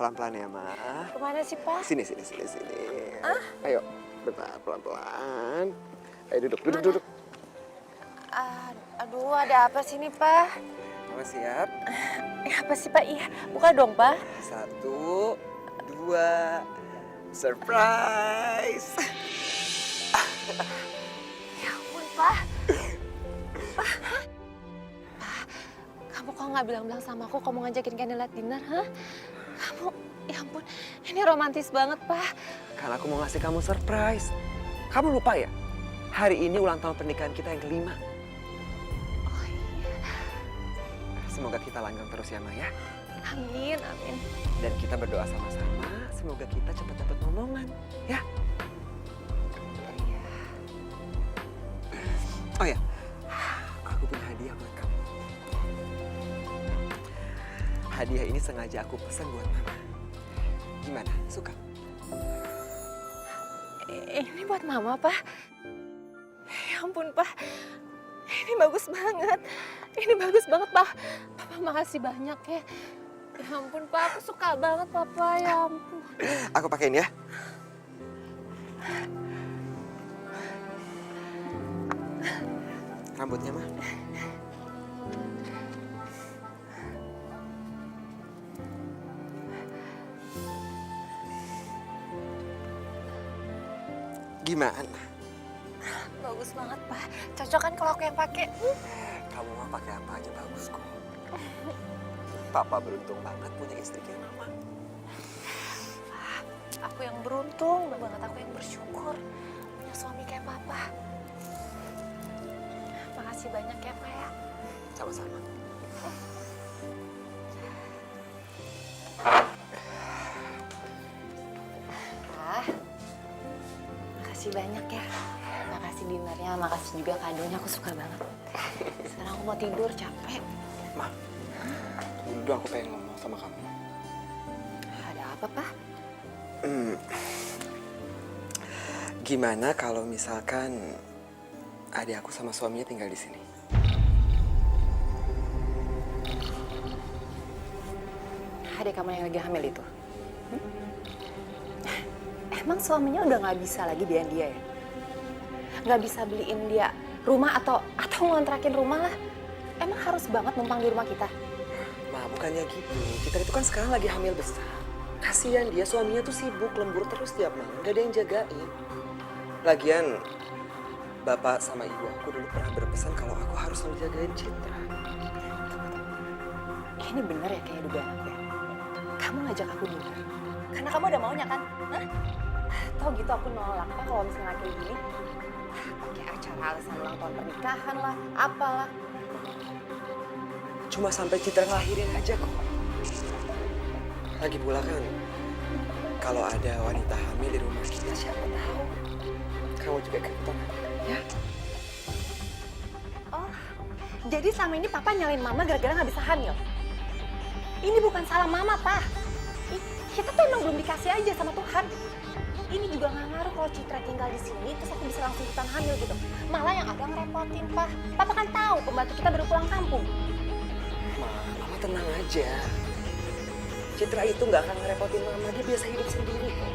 pelan-pelan ya, Ma. Kemana sih, Pak? Sini. Ah? Ayo, bentar, pelan-pelan. Ayo duduk. Aduh, ada apa sih nih, Pak? Mama siap? Apa sih, Pak? Iya, buka dong, Pak. 1, 2, surprise! Ya ampun, Pak. Pak, kamu kok nggak bilang-bilang sama aku kamu ngajakin candlelight dinner, hah? Kamu, ya ampun, ini romantis banget, Pak. Karena aku mau ngasih kamu surprise. Kamu lupa ya? Hari ini ulang tahun pernikahan kita yang kelima. Oh iya, Semoga kita langgeng terus ya, Ma ya. amin. Dan kita berdoa sama-sama, semoga kita cepat dapat momongan, ya. Iya. Oh ya, aku punya hadiah buat kamu. Hadiah ini sengaja aku pesan buat Mama. Gimana, suka? Ini buat Mama, Pak. Ya ampun, Pak. Ini bagus banget. Pak. Papa makasih banyak ya. Ya ampun, Pak. Aku suka banget, Papa. Ya ampun. Aku pakein ya. Rambutnya, Ma. Gimana? Bagus banget, Pak. Cocok kan kalau aku yang pakai? Kamu mah pakai apa aja bagus kok. Papa beruntung banget punya istri kayak Mama. Aku yang beruntung banget. Aku yang bersyukur punya suami kayak Papa. Makasih banyak ya, Pak ya. Sama-sama. Pak, makasih banyak ya. Makasih dinernya, makasih juga kadonya. Aku suka banget. Sekarang aku mau tidur, capek. Ma, dulu aku pengen ngomong sama kamu. Ada apa, Pak? Gimana kalau misalkan adik aku sama suaminya tinggal di sini? Adik kamu yang lagi hamil itu? Emang suaminya udah nggak bisa lagi biayain dia ya? Nggak bisa beliin dia rumah atau ngontrakin rumah lah? Emang harus banget numpang di rumah kita? Ma, bukannya gitu. Kita itu kan sekarang lagi hamil besar. Kasihan dia, suaminya tuh sibuk, lembur terus tiap malam. Gak ada yang jagain. Lagian, bapak sama ibu aku dulu pernah berpesan kalau aku harus selalu jagain Citra. Ini bener ya kayak dugaan aku ya? Kamu ngajak aku dinner karena kamu ada maunya kan? Hah? Tahu gitu aku nolak Pak kalau misalnya kayak gini. Pakai acara alasan ulang tahun pernikahan lah, apalah. Cuma sampai Citra ngelahirin aja kok. Lagi pula kan, kalau ada wanita hamil di rumah kita, siapa tahu kamu juga ikutan, ya? Oh, jadi selama ini Papa nyalain Mama gara-gara nggak bisa hamil? Ini bukan salah Mama, Pak. Kita tuh emang belum dikasih aja sama Tuhan. Ini juga nggak ngaruh kalau Citra tinggal di sini, terus aku bisa langsung ikutan hamil gitu. Malah yang ada ngerepotin, Pak. Papa kan tahu pembantu kita baru pulang kampung. Mama tenang aja. Citra itu nggak akan ngerepotin Mama, dia biasa hidup sendiri kok.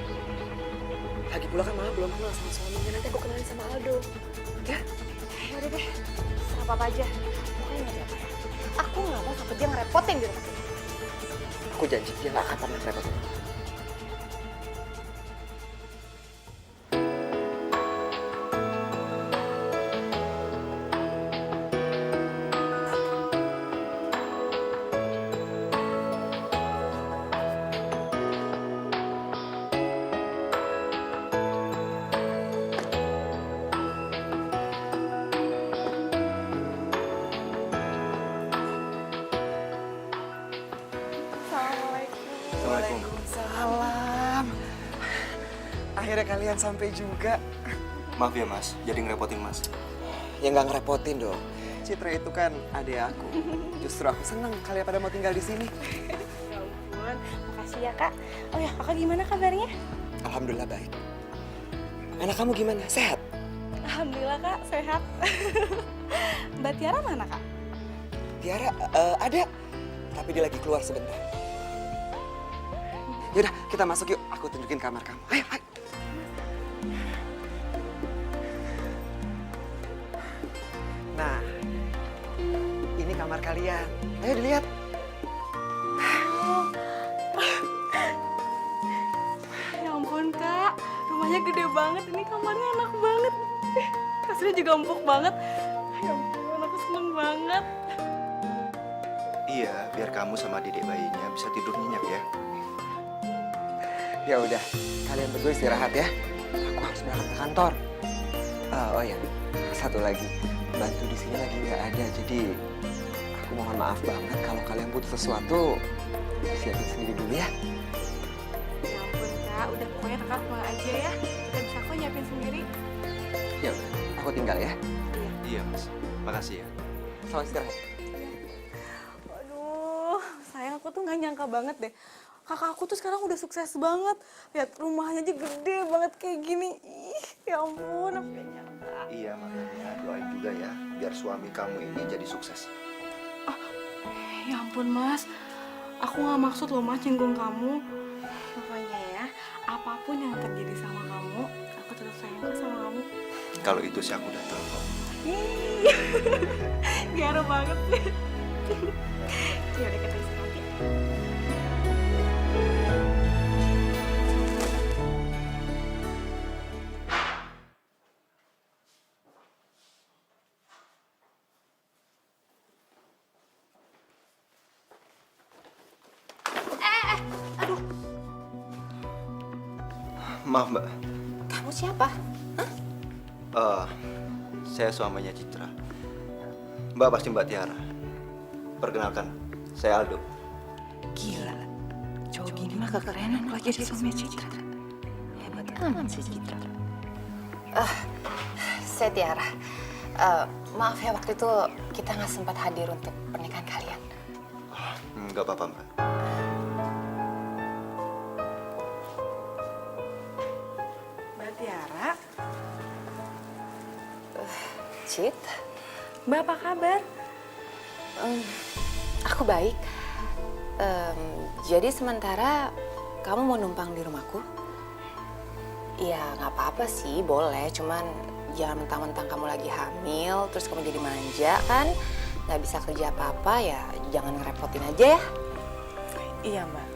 Lagi pula kan Mama belum kenal sama suaminya, nanti aku kenalin sama Aldo. Ya? Ya udah deh, serah Papa aja. Pokoknya ingat ya, Pak. Aku nggak mau sampai dia ngerepotin di rumah kita. Aku janji dia nggak akan pernah ngerepotin Mama. Waalaikumsalam. Akhirnya kalian sampai juga. Maaf ya Mas, jadi ngerepotin Mas. Ya nggak ngerepotin dong. Citra itu kan adik aku. Justru aku seneng kalian pada mau tinggal di sini. Ya ampun, makasih ya Kak. Oh ya, Kakak gimana kabarnya? Alhamdulillah baik. Anak kamu gimana? Sehat? Alhamdulillah Kak, sehat. Mbak Tiara mana Kak? Tiara ada, tapi dia lagi keluar sebentar. Yaudah, kita masuk yuk. Aku tunjukin kamar kamu. Ayo, ayo. Nah, ini kamar kalian. Ayo dilihat. Ya ampun kak, rumahnya gede banget. Ini kamarnya enak banget. Kasurnya juga empuk banget. Ya ampun, aku seneng banget. Iya, biar kamu sama dedek bayinya bisa tidur nyenyak ya. Ya udah, kalian berdua istirahat ya. Aku harus berangkat ke kantor. Oh ya, satu lagi. Bantu di sini lagi nggak ada, jadi aku mohon maaf banget kalau kalian butuh sesuatu disiapin sendiri dulu ya. Ya ampun kak, udah pokoknya kakak pulang aja ya. Kita bisa kok nyiapin sendiri. Ya udah, aku tinggal ya. Iya mas, makasih ya. Selamat istirahat. Waduh, sayang aku tuh nggak nyangka banget deh. Kakak aku tuh sekarang udah sukses banget. Lihat rumahnya aja gede banget kayak gini. Ih, ya ampun, aku nggak nyangka. Iya, makanya doain juga ya, biar suami kamu ini jadi sukses. Ya ampun mas, aku nggak maksud loh mas nyinggung kamu. Pokoknya ya, apapun yang terjadi sama kamu, aku tetap sayang kok sama kamu. Kalau itu sih aku udah tahu kok. Ih, garo banget sih. Ya udah kita istirahat ya. Maaf mbak, Kamu siapa? saya suaminya Citra. Mbak pasti Mbak Tiara. Perkenalkan, saya Aldo. Gila, cowok gini mah kekerenan kalau jadi suami Citra. Hebat amat sih Citra. Saya Tiara. Maaf ya waktu itu kita nggak sempat hadir untuk pernikahan kalian. Nggak apa-apa mbak. Mbak Tiara, Cit, Mbak apa kabar? aku baik. Jadi sementara kamu mau numpang di rumahku? Ya nggak apa-apa sih, boleh. Cuman jangan mentang-mentang kamu lagi hamil, terus kamu jadi manja kan? Nggak bisa kerja apa-apa ya, jangan ngerepotin aja ya. Iya mbak.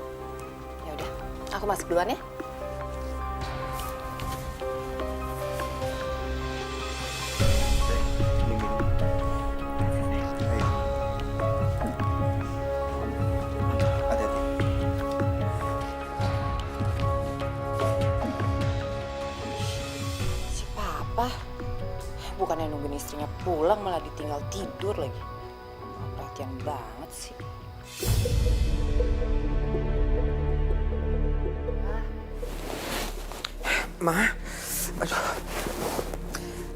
Ya udah, aku masuk duluan ya. Ini minum. Ayo. Hati-hati. Si papa, bukannya nungguin istrinya pulang malah ditinggal tidur lagi. Perhatian banget sih. Ma, aduh.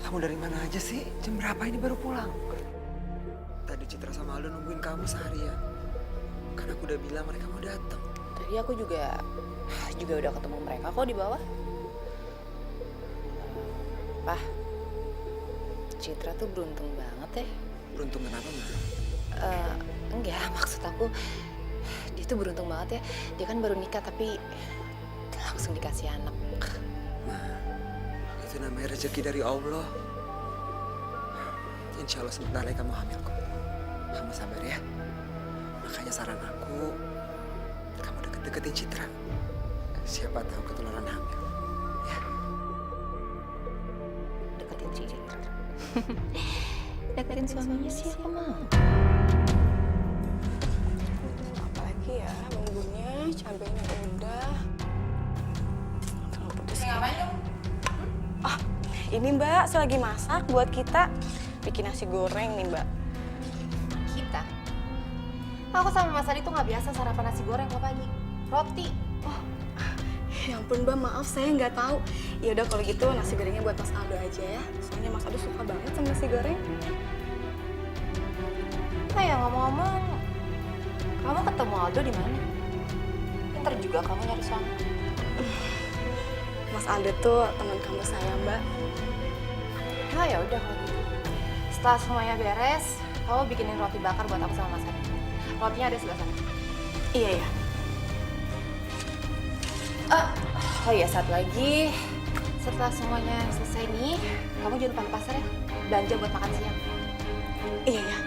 Kamu dari mana aja sih? Jam berapa ini baru pulang? Tadi Citra sama Aldo nungguin kamu seharian. Kan aku udah bilang mereka mau datang. Tadi aku juga udah ketemu mereka kok di bawah. Pah, Citra tuh beruntung banget ya. Beruntung kenapa, Ma? Enggak, maksud aku dia tuh beruntung banget ya. Dia kan baru nikah tapi langsung dikasih anak. Itu namanya rezeki dari Allah. Insya Allah sebentar lagi kamu hamil kok. Kamu sabar ya. Makanya saran aku, kamu deket-deketin Citra. Siapa tahu ketularan hamil. Ya. Deketin Citra. Deketin suaminya siapa mau? Apalagi ya bumbunya, cabenya udah. Terlalu pedes. Ngapain dong? Ini mbak, saya lagi masak buat kita. Bikin nasi goreng nih mbak. Kita? Aku sama Mas Adi tuh nggak biasa sarapan nasi goreng kalau pagi. Roti. Ya ampun mbak, maaf saya nggak tahu. Ya udah kalau gitu nasi gorengnya buat Mas Aldo aja ya. Soalnya Mas Aldo suka banget sama nasi goreng. Nah ya ngomong-ngomong, kamu ketemu Aldo di mana? Pinter juga kamu nyari suami. Mas Aldo tuh teman kamu saya mbak. Oh ya udah kalau gitu. Setelah semuanya beres, kamu bikinin roti bakar buat aku sama Mas Adi. Rotinya ada sebelah sana. Iya ya. Oh iya, satu lagi. Setelah semuanya selesai nih, kamu jangan lupa ke pasar ya. Belanja buat makan siang. Iya ya.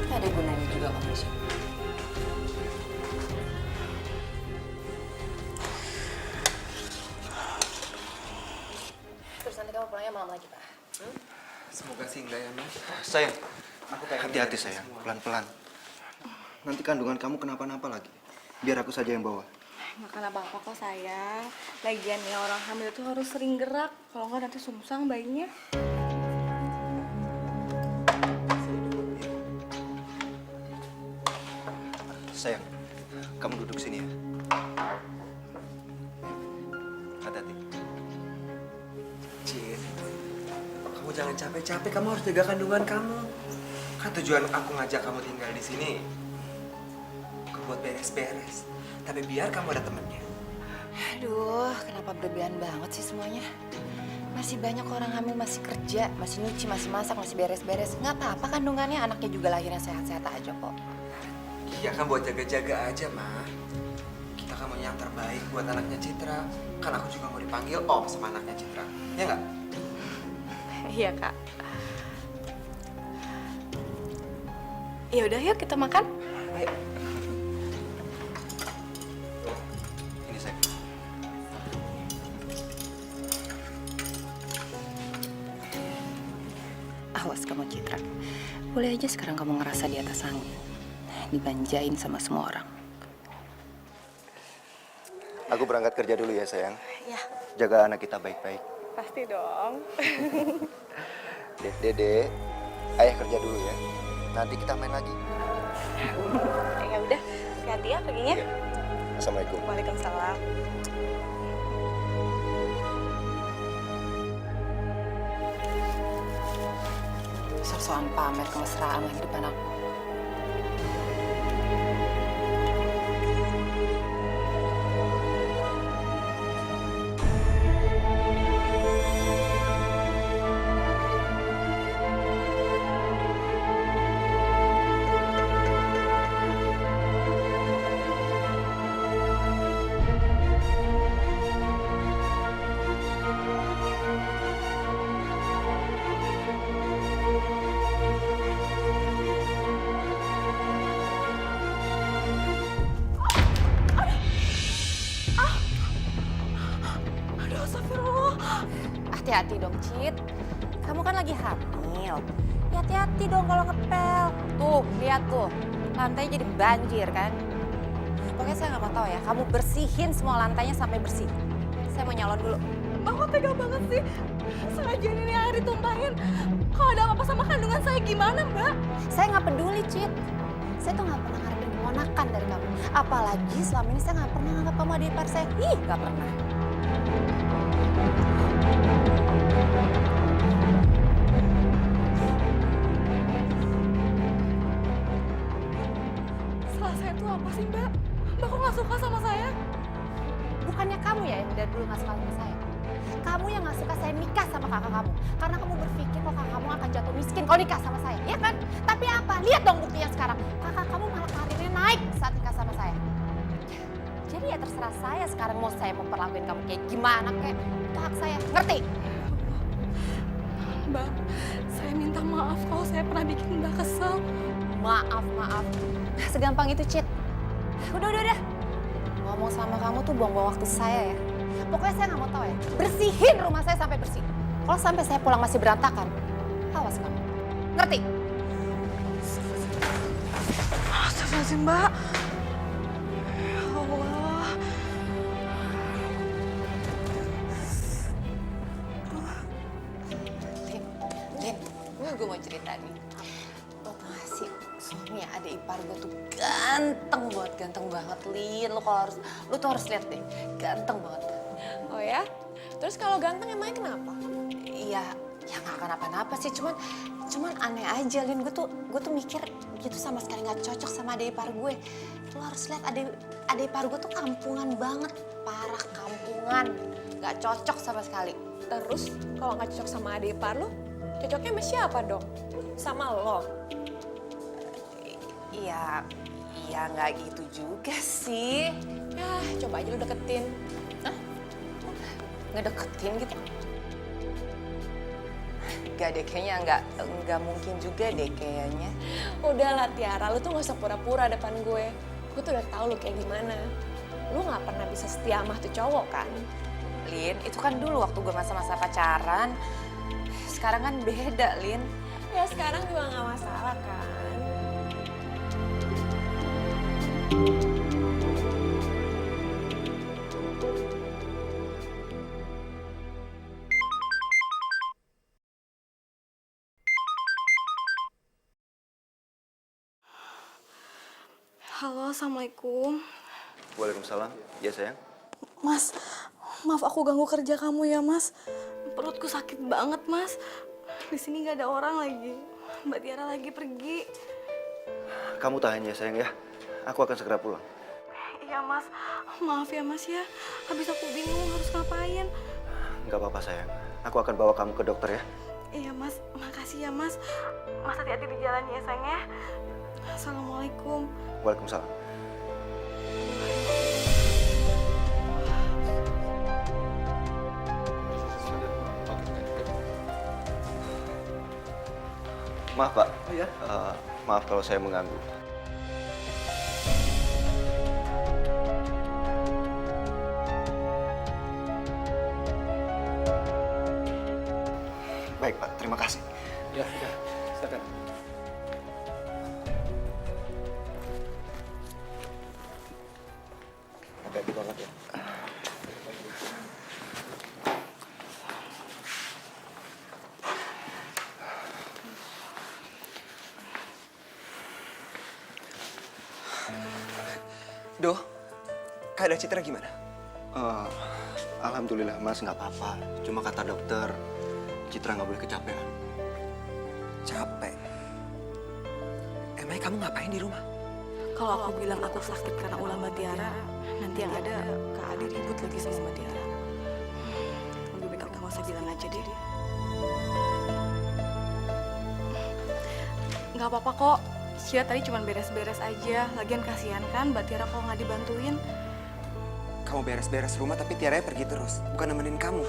Ada gunanya juga kamu di sini. Terus nanti kamu pulangnya malam lagi, Pak. Semoga sih enggak ya, Mas. Sayang, hati-hati sayang, pelan-pelan. Nanti kandungan kamu kenapa-napa lagi. Biar aku saja yang bawa. Nggak kenapa-apa kok sayang. Lagian ya orang hamil itu harus sering gerak. Kalau nggak nanti sungsang bayinya. Sayang, kamu duduk sini ya. Hati-hati. Cid, kamu jangan capek-capek, kamu harus jaga kandungan kamu. Kan tujuan aku ngajak kamu tinggal di sini bukan buat beres-beres, tapi biar kamu ada temennya. Aduh, kenapa berlebihan banget sih semuanya? Masih banyak orang hamil, masih kerja, masih nyuci, masih masak, masih beres-beres. Nggak apa-apa kandungannya, anaknya juga lahirnya sehat-sehat aja kok. Iya kan buat jaga-jaga aja, Ma. Kita kan mau yang terbaik buat anaknya Citra. Kan aku juga mau dipanggil Om sama anaknya Citra. Ya nggak? Iya kak. Ya udah yuk kita makan. Ayo. Ini sayang. Awas kamu Citra. Boleh aja sekarang kamu ngerasa di atas angin. Dibanjain sama semua orang. Aku berangkat kerja dulu ya sayang. Ya Jaga anak kita baik-baik. pasti dong. Dede, ayah kerja dulu ya. Nanti kita main lagi. Ya udah, hati-hati ya perginya. Iya. Assalamualaikum. Waalaikumsalam. Sok-sokan pamer kemesraan lagi depan aku. Aduh, astagfirullah. Hati-hati dong, Cit. Kamu kan lagi hamil. Ya, hati-hati dong kalau ngepel. Tuh, lihat tuh. Lantainya jadi banjir kan. Pokoknya saya nggak mau tahu ya. Kamu bersihin semua lantainya sampai bersih. Saya mau nyalon dulu. Mbak kok tega banget sih? Sengaja ini air ditumpahin. Kalau ada apa-apa sama kandungan saya gimana, Mbak? Saya nggak peduli, Cit. Saya tuh nggak pernah ngarepin keponakan dari kamu. Apalagi selama ini saya nggak pernah nganggap kamu adik ipar saya. Ih, nggak pernah. Salah saya tuh apa sih, Mbak? Mbak kok nggak suka sama saya? Bukannya kamu ya yang dari dulu nggak suka sama saya. Kamu yang nggak suka saya nikah sama kakak kamu. Karena kamu berpikir kok kakak kamu akan jatuh miskin kalau nikah sama saya. Ya kan? Tapi apa? Lihat dong buktinya sekarang. Kakak kamu malah karirnya naik saat nikah sama saya. Jadi ya terserah saya sekarang mau saya memperlakuin kamu kayak gimana kayak. Itu hak saya. Ngerti? Mbak, saya minta maaf kalau saya pernah bikin Mbak kesel. Maaf. Segampang itu, Cit. Udah. Ngomong sama kamu tuh buang-buang waktu saya ya. Pokoknya saya nggak mau tahu ya. Bersihin rumah saya sampai bersih. Kalau sampai saya pulang masih berantakan, awas kamu. Ngerti? Astagfirullahaladzim, Mbak. Ya Allah. Lin, gue mau cerita nih. Lo tau gak sih, suami adik ipar gue tuh ganteng banget, Lin. Lo tuh harus lihat deh, ganteng banget. Oh ya? Terus kalau ganteng emangnya kenapa? Iya, ya nggak kenapa-napa sih, cuman aneh aja, Lin. Gue tuh mikir gitu sama sekali nggak cocok sama adik ipar gue. Lo harus lihat adik ipar gue tuh kampungan banget, parah kampungan, nggak cocok sama sekali. Terus kalau nggak cocok sama adik ipar lu, cocoknya sama siapa dong? Sama lo? Iya, Ya nggak gitu juga sih. Ya coba aja lu deketin. Hah? Ngedeketin gitu? Gak deh, kayaknya nggak mungkin juga deh kayaknya. Udahlah Tiara, lu tuh gak usah pura-pura depan gue. Gue tuh udah tahu lu kayak gimana. Lu gak pernah bisa setia sama tuh cowok kan? Lin, itu kan dulu waktu gue masa-masa pacaran. Sekarang kan beda, Lin. Ya sekarang juga gak masalah kan? Halo, Assalamualaikum. Waalaikumsalam. Ya sayang. Mas, maaf aku ganggu kerja kamu ya, Mas. Perutku sakit banget, Mas. Di sini gak ada orang lagi. Mbak Tiara lagi pergi. Kamu tahan ya sayang ya. Aku akan segera pulang. Iya, Mas. Maaf ya, Mas ya. Habis aku bingung harus ngapain. Nggak apa-apa sayang. Aku akan bawa kamu ke dokter ya. Iya, Mas. Makasih ya, Mas. Mas hati-hati di jalan ya, sayang ya. Assalamualaikum. Waalaikumsalam. Maaf Pak. Oh ya? Maaf kalau saya mengganggu. Baik Pak, terima kasih. Ya, silakan. Hati-hati banget ya. Doh, keadaan Citra gimana? Alhamdulillah Mas nggak apa-apa. Cuma kata dokter, Citra nggak boleh kecapean. Capek. Emangnya kamu ngapain di rumah? Kalau aku bilang aku sakit karena ulah Mbak Tiara, nanti yang ada Kak Adi ribut lagi sama Mbak Tiara. Lebih baik aku nggak usah bilang aja deh. Nggak apa-apa kok. Cia tadi cuma beres-beres aja. Lagian kasihan kan Mbak Tiara kalau nggak dibantuin. Kamu beres-beres rumah tapi Tiaranya pergi terus, bukan nemenin kamu.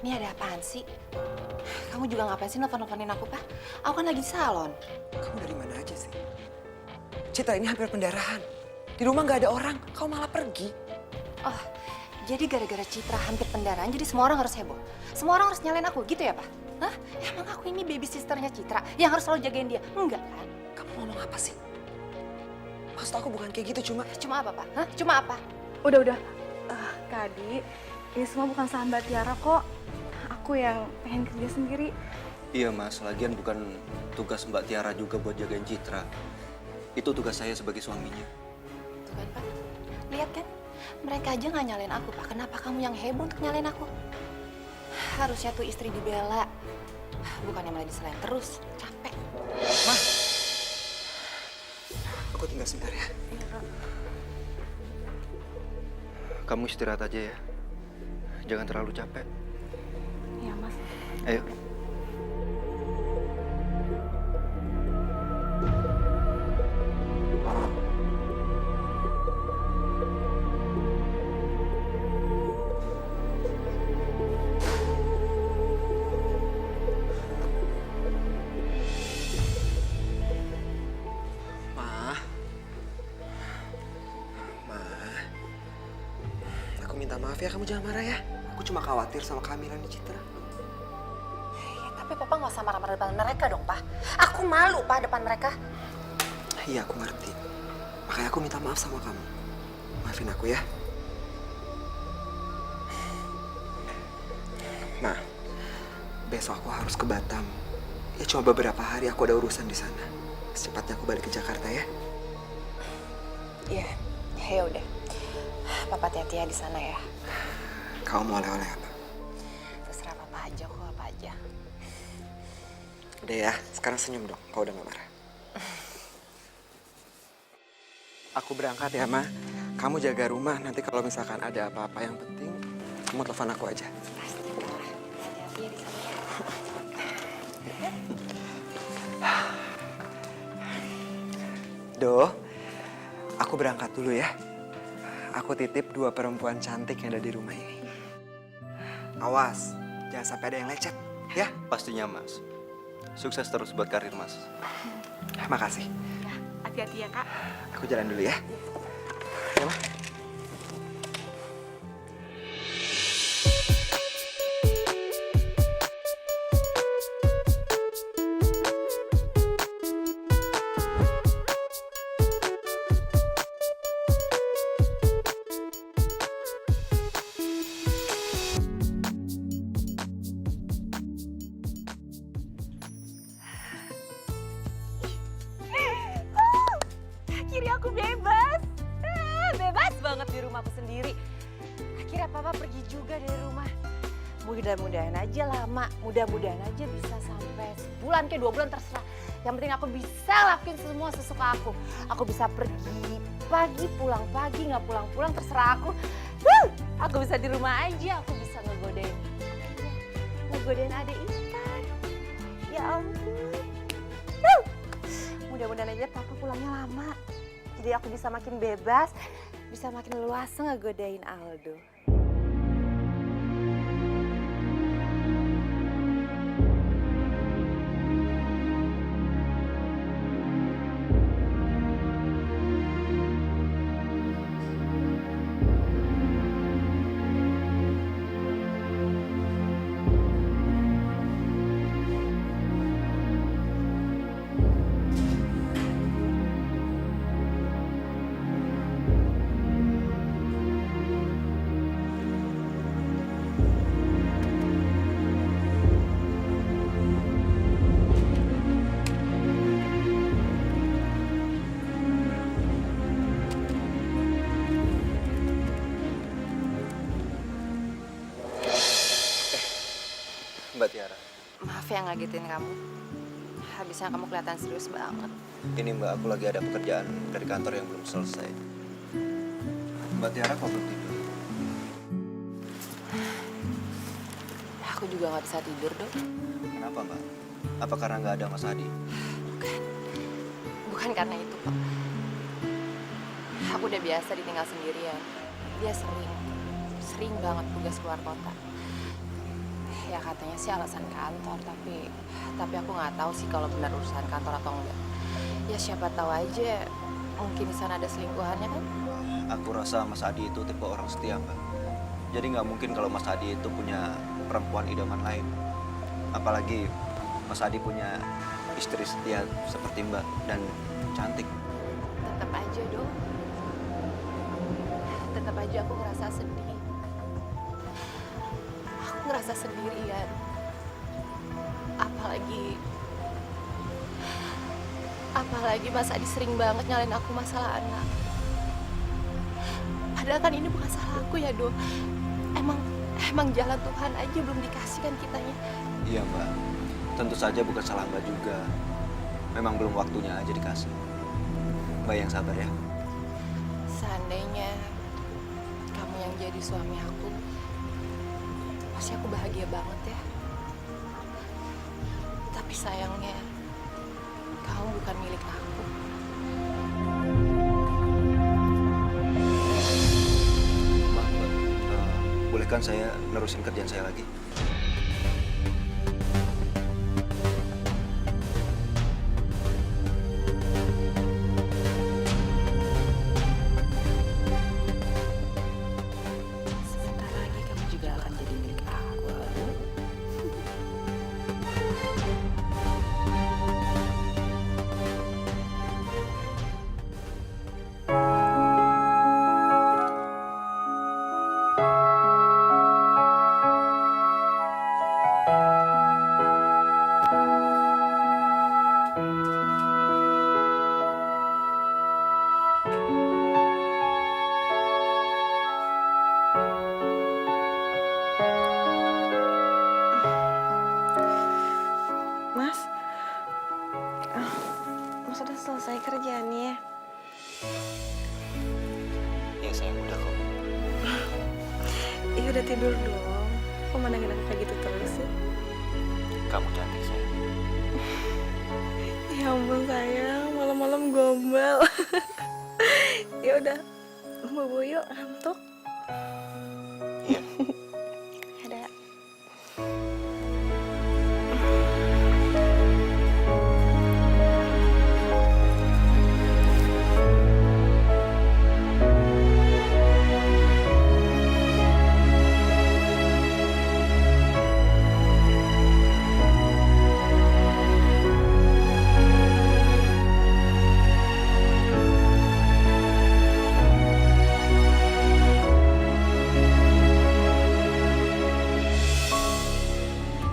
Ini ada apaan sih? Kamu juga ngapain sih nelfon-nelfonin aku, Pak? Aku kan lagi di salon. Kamu dari mana aja sih? Citra ini hampir pendarahan. Di rumah nggak ada orang, kamu malah pergi. Oh, jadi gara-gara Citra hampir pendarahan, jadi semua orang harus heboh. Semua orang harus nyalain aku, gitu ya, Pak? Hah? Emang aku ini baby sisternya Citra yang harus selalu jagain dia? Enggak kan? Kamu ngomong apa sih? Maksud aku bukan kayak gitu, Cuma apa, Pak? Hah? Cuma apa? Udah. Kak Adi, ini semua bukan salah Mbak Tiara kok. Aku yang pengen kerja sendiri. Iya Mas, lagian bukan tugas Mbak Tiara juga buat jagain Citra. Itu tugas saya sebagai suaminya. Tuh kan, Pak? Lihat kan? Mereka aja nggak nyalain aku, Pak. Kenapa kamu yang heboh untuk nyalain aku? Harusnya tuh istri dibela. Bukannya malah disalahin terus. Capek. Ma, aku tinggal sebentar ya. Kamu istirahat aja ya. Jangan terlalu capek. Iya, Mas. Ayo. Aku minta maaf ya, kamu jangan marah ya. Aku cuma khawatir sama kehamilan Citra. Ya, tapi Papa nggak usah marah-marah depan mereka dong, Pak. Aku malu, Pak, depan mereka. Iya, aku ngerti. Makanya aku minta maaf sama kamu. Maafin aku ya. Nah, besok aku harus ke Batam. Ya cuma beberapa hari aku ada urusan di sana. Secepatnya aku balik ke Jakarta ya. Iya, ya udah. Papa hati-hati ya di sana ya. Kamu mau oleh-oleh apa? Terserah Papa aja kok, apa aja. Udah ya, sekarang senyum dong. Kau udah gak marah. Aku berangkat ya, Ma. Kamu jaga rumah. Nanti kalau misalkan ada apa-apa yang penting, kamu telepon aku aja. Pasti, Pak. Hati-hati ya di sana. Do, aku berangkat dulu ya. Aku titip 2 perempuan cantik yang ada di rumah ini. Awas, jangan sampai ada yang lecet, ya. Pastinya Mas. Sukses terus buat karir Mas. Makasih. Ya, hati-hati ya Kak. Aku jalan dulu ya. Ya, Ma. Akhirnya aku bebas. Bebas banget di rumahku sendiri. Akhirnya papa pergi juga dari rumah. Mudah-mudahan aja lama, mudah-mudahan aja bisa sampai sebulan ke 2 bulan terserah. Yang penting aku bisa lakuin semua sesuka aku. Aku bisa pergi pagi, pulang pagi, nggak pulang-pulang terserah aku. Aku bisa di rumah aja, aku bisa ngegodain adek Ikan. Ya ampun. Mudah-mudahan aja papa pulangnya lama. Jadi aku bisa makin bebas, bisa makin leluasa ngegodain Aldo. Mbak Tiara, Maaf ya ngagetin kamu. Habisnya kamu kelihatan serius banget. ini Mbak, aku lagi ada pekerjaan dari kantor yang belum selesai. Mbak Tiara kok belum tidur? Aku juga nggak bisa tidur, Dok. Kenapa Mbak? Apa karena nggak ada Mas Adi? Bukan karena itu, Pak. Aku udah biasa ditinggal sendirian. Dia sering banget tugas keluar kota. Ya katanya sih alasan kantor, tapi aku nggak tahu sih kalau benar urusan kantor atau enggak. Ya siapa tahu aja, mungkin di sana ada selingkuhannya kan? Aku rasa Mas Adi itu tipe orang setia Mbak. Jadi nggak mungkin kalau Mas Adi itu punya perempuan idaman lain. Apalagi Mas Adi punya istri setia seperti Mbak dan cantik. Tetap aja, Dok. Tetap aja aku ngerasa sedih. Aku ngerasa sendirian. Apalagi Mas Adi sering banget nyalain aku masalah anak. Padahal kan ini bukan salah aku ya, Do. Emang jalan Tuhan aja belum dikasihkan kitanya. Iya Mbak, tentu saja bukan salah Mbak juga. Memang belum waktunya aja dikasih. Mbak yang sabar ya. Seandainya kamu yang jadi suami aku, pasti aku bahagia banget ya. Tapi sayangnya, kamu bukan milik aku. Maaf Mbak, bolehkan saya nerusin kerjaan saya lagi? Sebentar lagi kamu juga akan jadi milik aku. Mas, Mas udah selesai kerjaannya? Ya sayang, udah kok. Iya udah tidur dong. Kok mandangin aku kayak gitu terus sih? Kamu cantik sayang. Ya ampun sayang, malam-malam gombal. Ya udah, bobo yuk, ngantuk. Iya. Ada.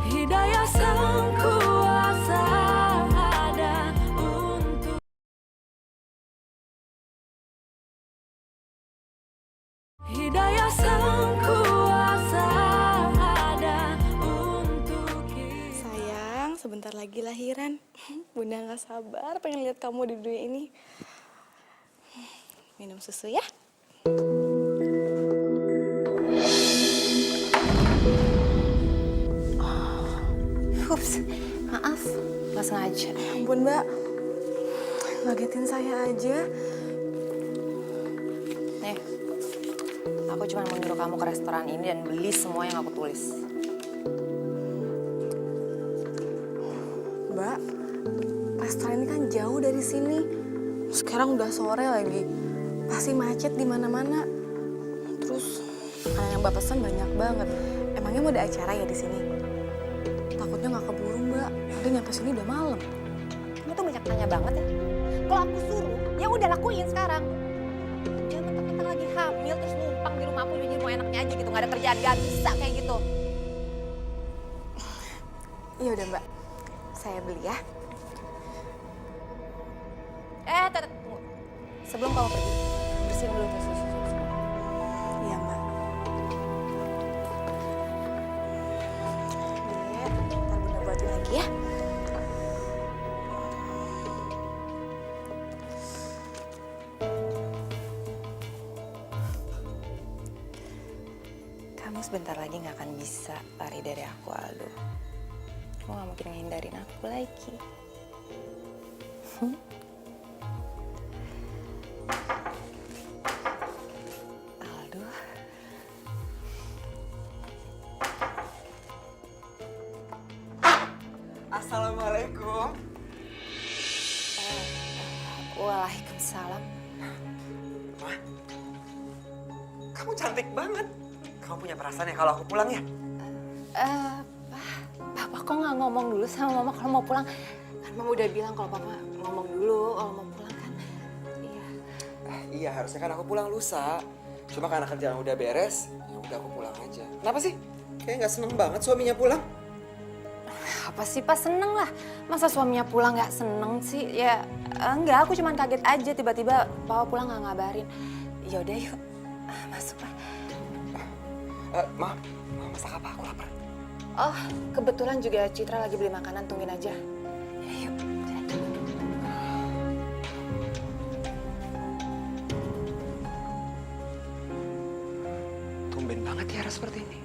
Hidayah sang kuasa ada untuk Hidayah sang kuasa ada untuk kita. Sayang, sebentar lagi lahiran. Bunda nggak sabar pengen lihat kamu di dunia ini. Minum susu ya. Ups, maaf, nggak sengaja. Ya ampun Mbak, ngagetin saya aja. Nih, aku cuma mau nyuruh kamu ke restoran ini dan beli semua yang aku tulis. Mbak, restoran ini kan jauh dari sini. Sekarang udah sore lagi, pasti macet di mana-mana. Terus makanan yang Mbak pesan banyak banget. Emangnya mau ada acara ya di sini? Takutnya nggak keburu Mbak. Udah nyampe sini udah malam. Kamu tuh banyak tanya banget ya. Kalau aku suruh, ya udah lakuin sekarang. Jangan mentang-mentang lagi hamil terus numpang di rumah aku jadi mau enaknya aja gitu, nggak ada kerjaan, gak bisa kayak gitu. Iya udah Mbak, saya beli ya. Tunggu. Sebelum kamu pergi, bersihin dulu tuh susu. Iya Mbak. Iya, ntar Bunda buatin lagi ya. Kamu sebentar lagi nggak akan bisa lari dari aku, Aldo. Kamu nggak mungkin ngehindarin aku lagi. Aldo. Assalamualaikum. Waalaikumsalam. Wah, kamu cantik banget. Kamu punya perasaan ya kalau aku pulang ya? Papa kok nggak ngomong dulu sama Mama kalau mau pulang? Kan Mama udah bilang kalau Papa ngomong dulu kalau mau pulang kan. Iya. Iya, harusnya kan aku pulang lusa. Cuma karena kerjaan udah beres, ya udah aku pulang aja. Kenapa sih? Kayak nggak seneng banget suaminya pulang. Apa sih Pak, seneng lah. Masa suaminya pulang nggak seneng sih? Ya enggak, aku cuman kaget aja tiba-tiba Papa pulang nggak ngabarin. Ya udah yuk, masuk lah. Maaf, masak apa? Aku lapar. Oh, kebetulan juga Citra lagi beli makanan, tungguin aja. Ya, yuk, jalan. Tumben banget Tiara seperti ini.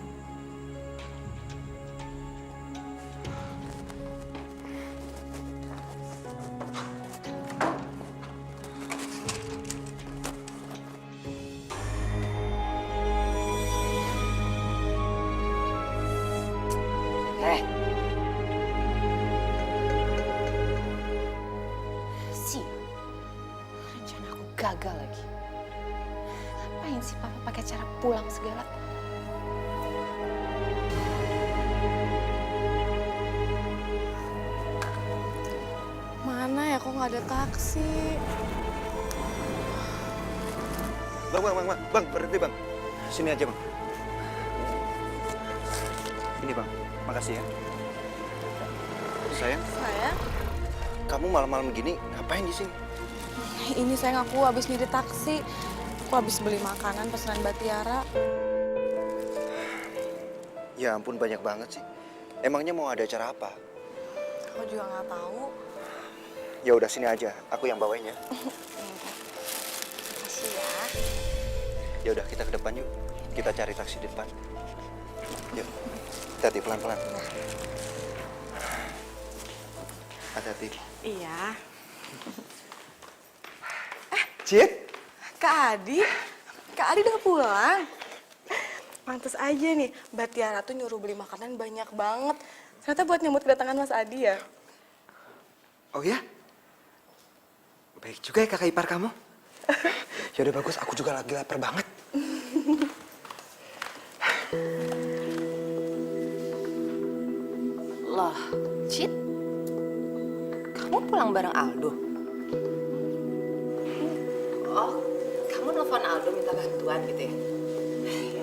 Rencana aku gagal lagi. Ngapain sih Papa pakai cara pulang segala? Mana ya kok nggak ada taksi? Bang, berhenti bang. Sini aja bang. Ini bang, makasih ya. Sayang, Sayang, kamu malam-malam gini ngapain di sini? ini sayang aku habis nyari taksi. Aku habis beli makanan pesanan Mbak Tiara. Ya ampun banyak banget sih. Emangnya mau ada acara apa? Aku juga nggak tahu. Ya udah sini aja, aku yang bawain ya. Makasih ya. Ya udah kita ke depan yuk. Kita cari taksi di depan. Yuk. Hati-hati pelan-pelan. Hati-hati. Iya. Cit, Kak Adi? Kak Adi udah pulang? Pantes aja nih, Mbak Tiara tuh nyuruh beli makanan banyak banget. Ternyata buat nyambut kedatangan Mas Adi ya? oh ya? Baik juga ya kakak ipar kamu. Yaudah bagus, aku juga lagi lapar banget. Loh, Cit, kamu pulang bareng Aldo? Oh, kamu nelfon Aldo minta bantuan gitu ya?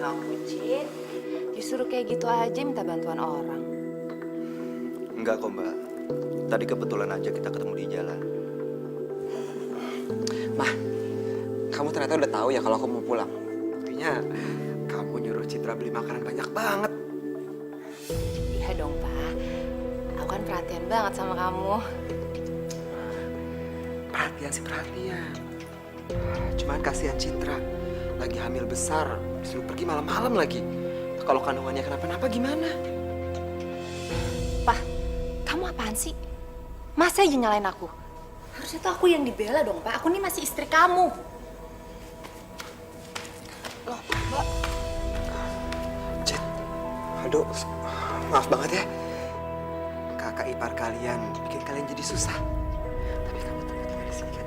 Ya ampun, Cit. Disuruh kayak gitu aja minta bantuan orang. Enggak kok Mbak. Tadi kebetulan aja kita ketemu di jalan. Mah, kamu ternyata udah tahu ya kalau aku mau pulang. Buktinya kamu nyuruh Citra beli makanan banyak banget. Iya dong, Pak. Aku kan perhatian banget sama kamu. Perhatian sih perhatian. Cuman kasihan Citra. Lagi hamil besar, disuruh pergi malam-malam lagi. Kalau kandungannya kenapa-napa gimana? Pak, kamu apaan sih? Masa aja nyalain aku? Harusnya tuh aku yang dibela dong, Pak. Aku nih masih istri kamu. Loh, Mbak. Cit, aduh, maaf banget ya. Kakak ipar kalian bikin kalian jadi susah. Tapi kamu tunggu tinggal di sini kan?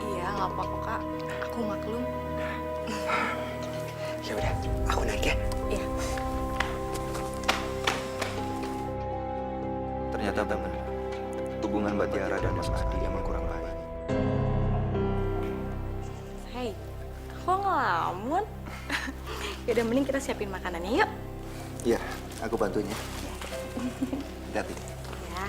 Iya, nggak apa-apa Kak. Aku maklum. Ya udah, aku naik ya. Iya. Ternyata benar. Hubungan Mbak Tiara dan Mas Adi emang kurang baik. Hei, kok ngelamun? Yaudah, mending kita siapin makanannya yuk. Iya, aku bantuin ya. Hati-hati. Ya.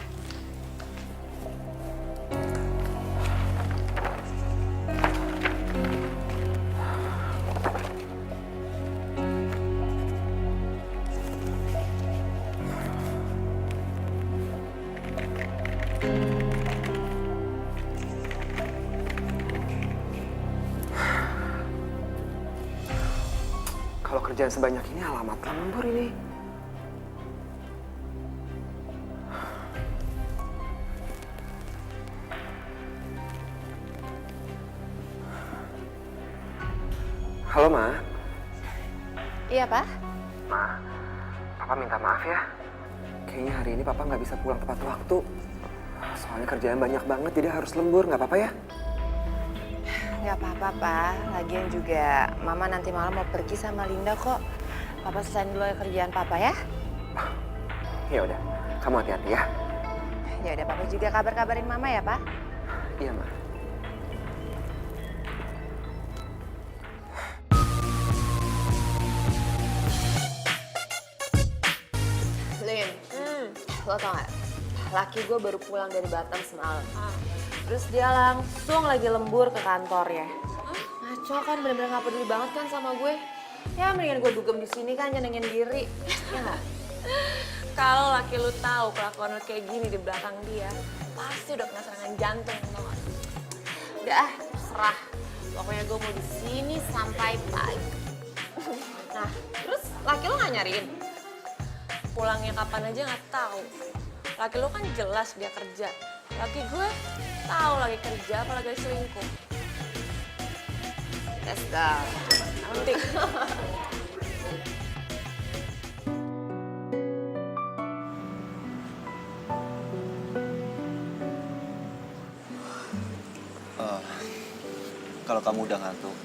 Kalau kerjaan sebanyak ini alamat lembur ini. Halo, Ma. Iya, Pak? Ma, Papa minta maaf ya. Kayaknya hari ini Papa nggak bisa pulang tepat waktu. Soalnya kerjaan banyak banget, jadi harus lembur. Nggak apa-apa ya? Nggak apa-apa, Pak. Lagian juga Mama nanti malam mau pergi sama Linda kok. Papa selesain dulu kerjaan Papa ya. Ya udah, kamu hati-hati ya. Ya udah, Papa juga kabar-kabarin Mama ya, Pak. Iya, Ma. Lin, lo tau gak? Laki gue baru pulang dari Batam semalam. Terus dia langsung lagi lembur ke kantornya. Ngaco kan, bener-bener gak peduli banget kan sama gue. Ya mendingan gue dugem di sini kan, nyenengin diri. Ya gak? Kalau laki lu tahu kelakuan lu kayak gini di belakang dia, pasti udah kena serangan jantung, tau gak? Udah ah, serah. Pokoknya gue mau di sini sampai pagi. Nah, terus laki lu nggak nyariin? Pulangnya kapan aja nggak tahu. Laki lu kan jelas dia kerja. Laki gue tahu lagi kerja apalagi selingkuh. Let's go. Nanti. Kalau kamu udah ngantuk,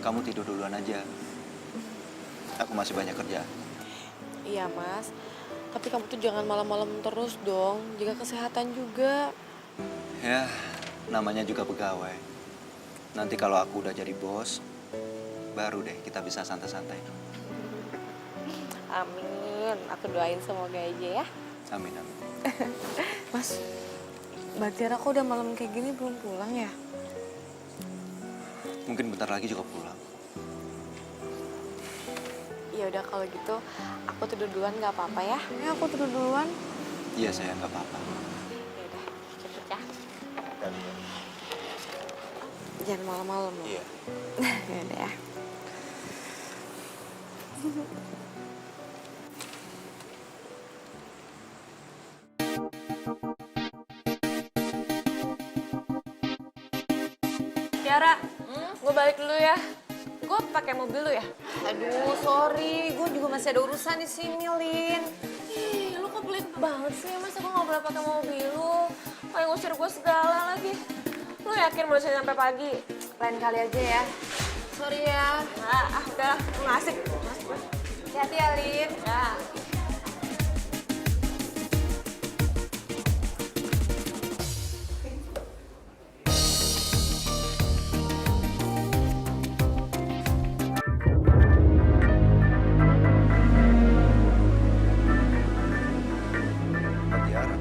kamu tidur duluan aja. Aku masih banyak kerjaan. Iya Mas, tapi kamu tuh jangan malam-malam terus dong, jaga kesehatan juga. Ya, namanya juga pegawai. Nanti kalau aku udah jadi bos, baru deh kita bisa santai-santai. Amin, aku doain semoga aja ya. Amin, amin. Mas, Mbak Tiara kok udah malam kayak gini belum pulang ya? Mungkin bentar lagi juga pulang. Ya udah kalau gitu, aku tidur duluan nggak apa-apa ya? Ya aku tidur duluan. Iya, saya nggak apa-apa. Ya udah, cepet ya. Jangan malam-malam loh. Iya. Ya udah ya. Tiara, gue balik dulu ya. Gue pakai mobil lu ya. Aduh, sorry. Gue juga masih ada urusan di sini, Lin. Ih, lu kok pelit banget sih? Masa gue gak boleh pakai mobil lu? Kayak ngusir gue segala lagi. Lu yakin mau bisa sampai pagi? Lain kali aja ya. Sorry ya. Udah, lu gak asik. Hati-hati ya, Lin. Ya. Mbak Tiara.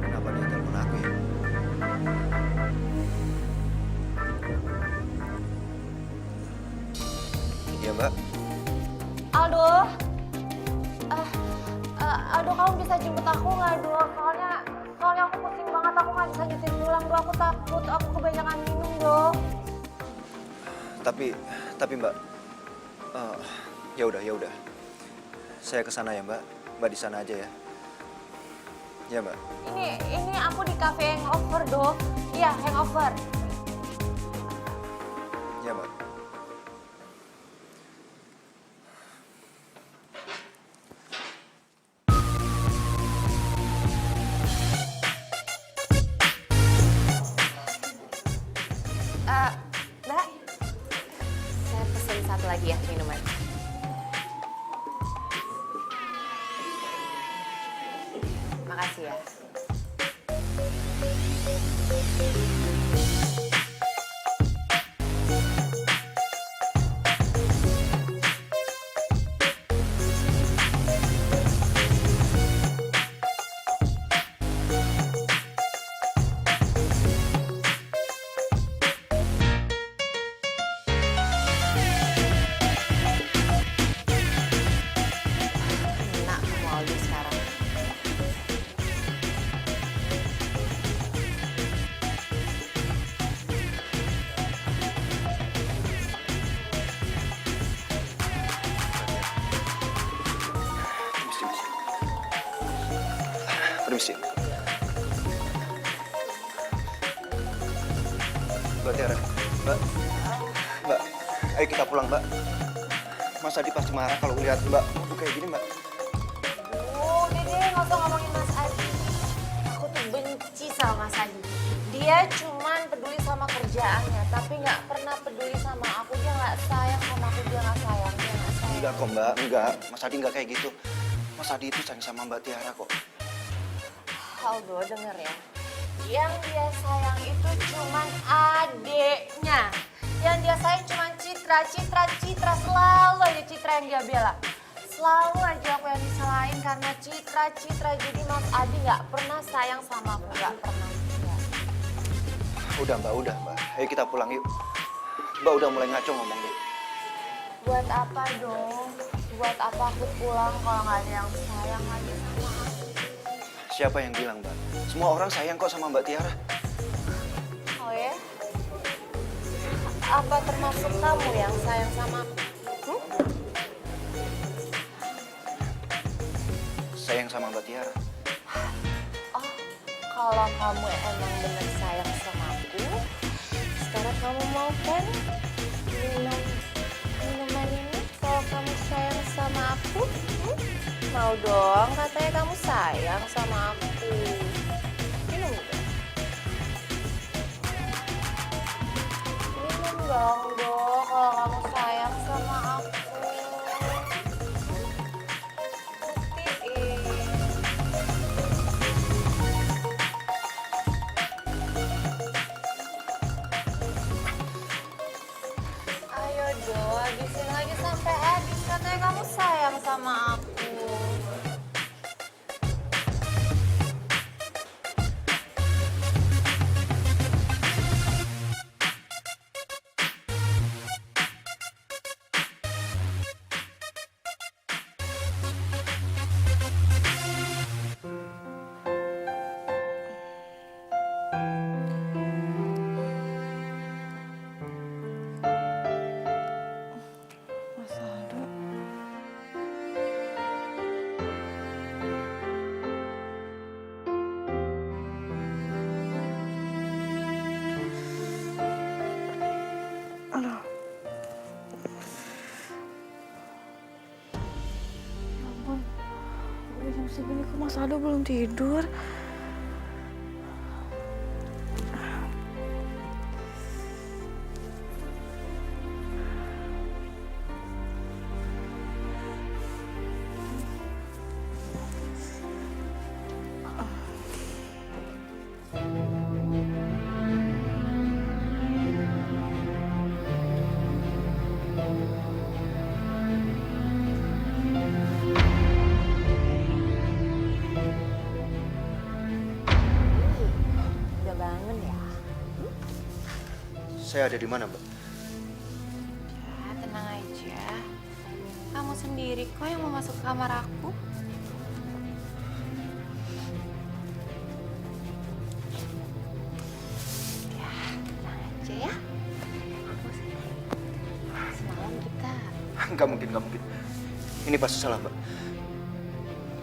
Kenapa dia telepon aku ya? Iya Mbak. Aldo. Aldo, kamu bisa jemput aku nggak, Do? Soalnya aku pusing banget. Aku nggak bisa nyetir pulang, Do. Aku takut. Aku kebanyakan minum, Do. Tapi Mbak, ya udah. Saya ke sana ya Mbak. Mbak di sana aja ya. Ya Mbak. Ini aku di cafe hangover, Do. Iya, hangover. Ya Mbak. Mbak, saya pesen satu lagi ya minuman. Makasih ya. Enak kamu Aldo sekarang. Permisi. Mbak Tiara, Mbak, ayo kita pulang Mbak. Mas Adi pasti marah kalau lihat Mbak kayak gini Mbak. Udah deh, nggak usah ngomongin Mas Adi. Aku tuh benci sama Mas Adi. Dia cuman peduli sama kerjaannya, tapi nggak pernah peduli sama aku. Dia nggak sayang sama aku, dia nggak sayang. Enggak kok Mbak, enggak. Mas Adi enggak kayak gitu. Mas Adi itu sayang sama Mbak Tiara kok. Aldo, denger ya. Yang dia sayang itu cuman adeknya. Yang dia sayang cuman Citra. Selalu aja Citra yang dia bela. Selalu aja aku yang disalahin karena Citra. Jadi Mas Adi nggak pernah sayang sama aku, nggak pernah. Ya. Udah Mbak. Ayo kita pulang yuk. Mbak udah mulai ngaco ngomongnya. Buat apa dong? Buat apa aku pulang kalau nggak ada yang sayang lagi sama aku? Siapa yang bilang Mbak? Semua orang sayang kok sama Mbak Tiara. Oh ya? Apa termasuk kamu yang sayang sama aku? Sayang sama Mbak Tiara. Oh, kalau kamu emang bener sayang sama aku, sekarang kamu mau kan minum minuman ini? Kalau kamu sayang sama aku, mau dong katanya kamu sayang sama aku. Minum dong. Minum dong, Do, kalau kamu sayang sama aku. Buktiin. Ayo Do, habisin lagi sampai habis. Katanya kamu sayang sama aku. Mas Aldo. Ini kok Mas Aldo belum tidur? Udah bangun ya? Saya ada di mana, Mbak? Ya, tenang aja. Kamu sendiri kok yang mau masuk ke kamar aku. Ya, tenang aja ya. Semalam kita Nggak mungkin, nggak mungkin. Ini pasti salah, Mbak.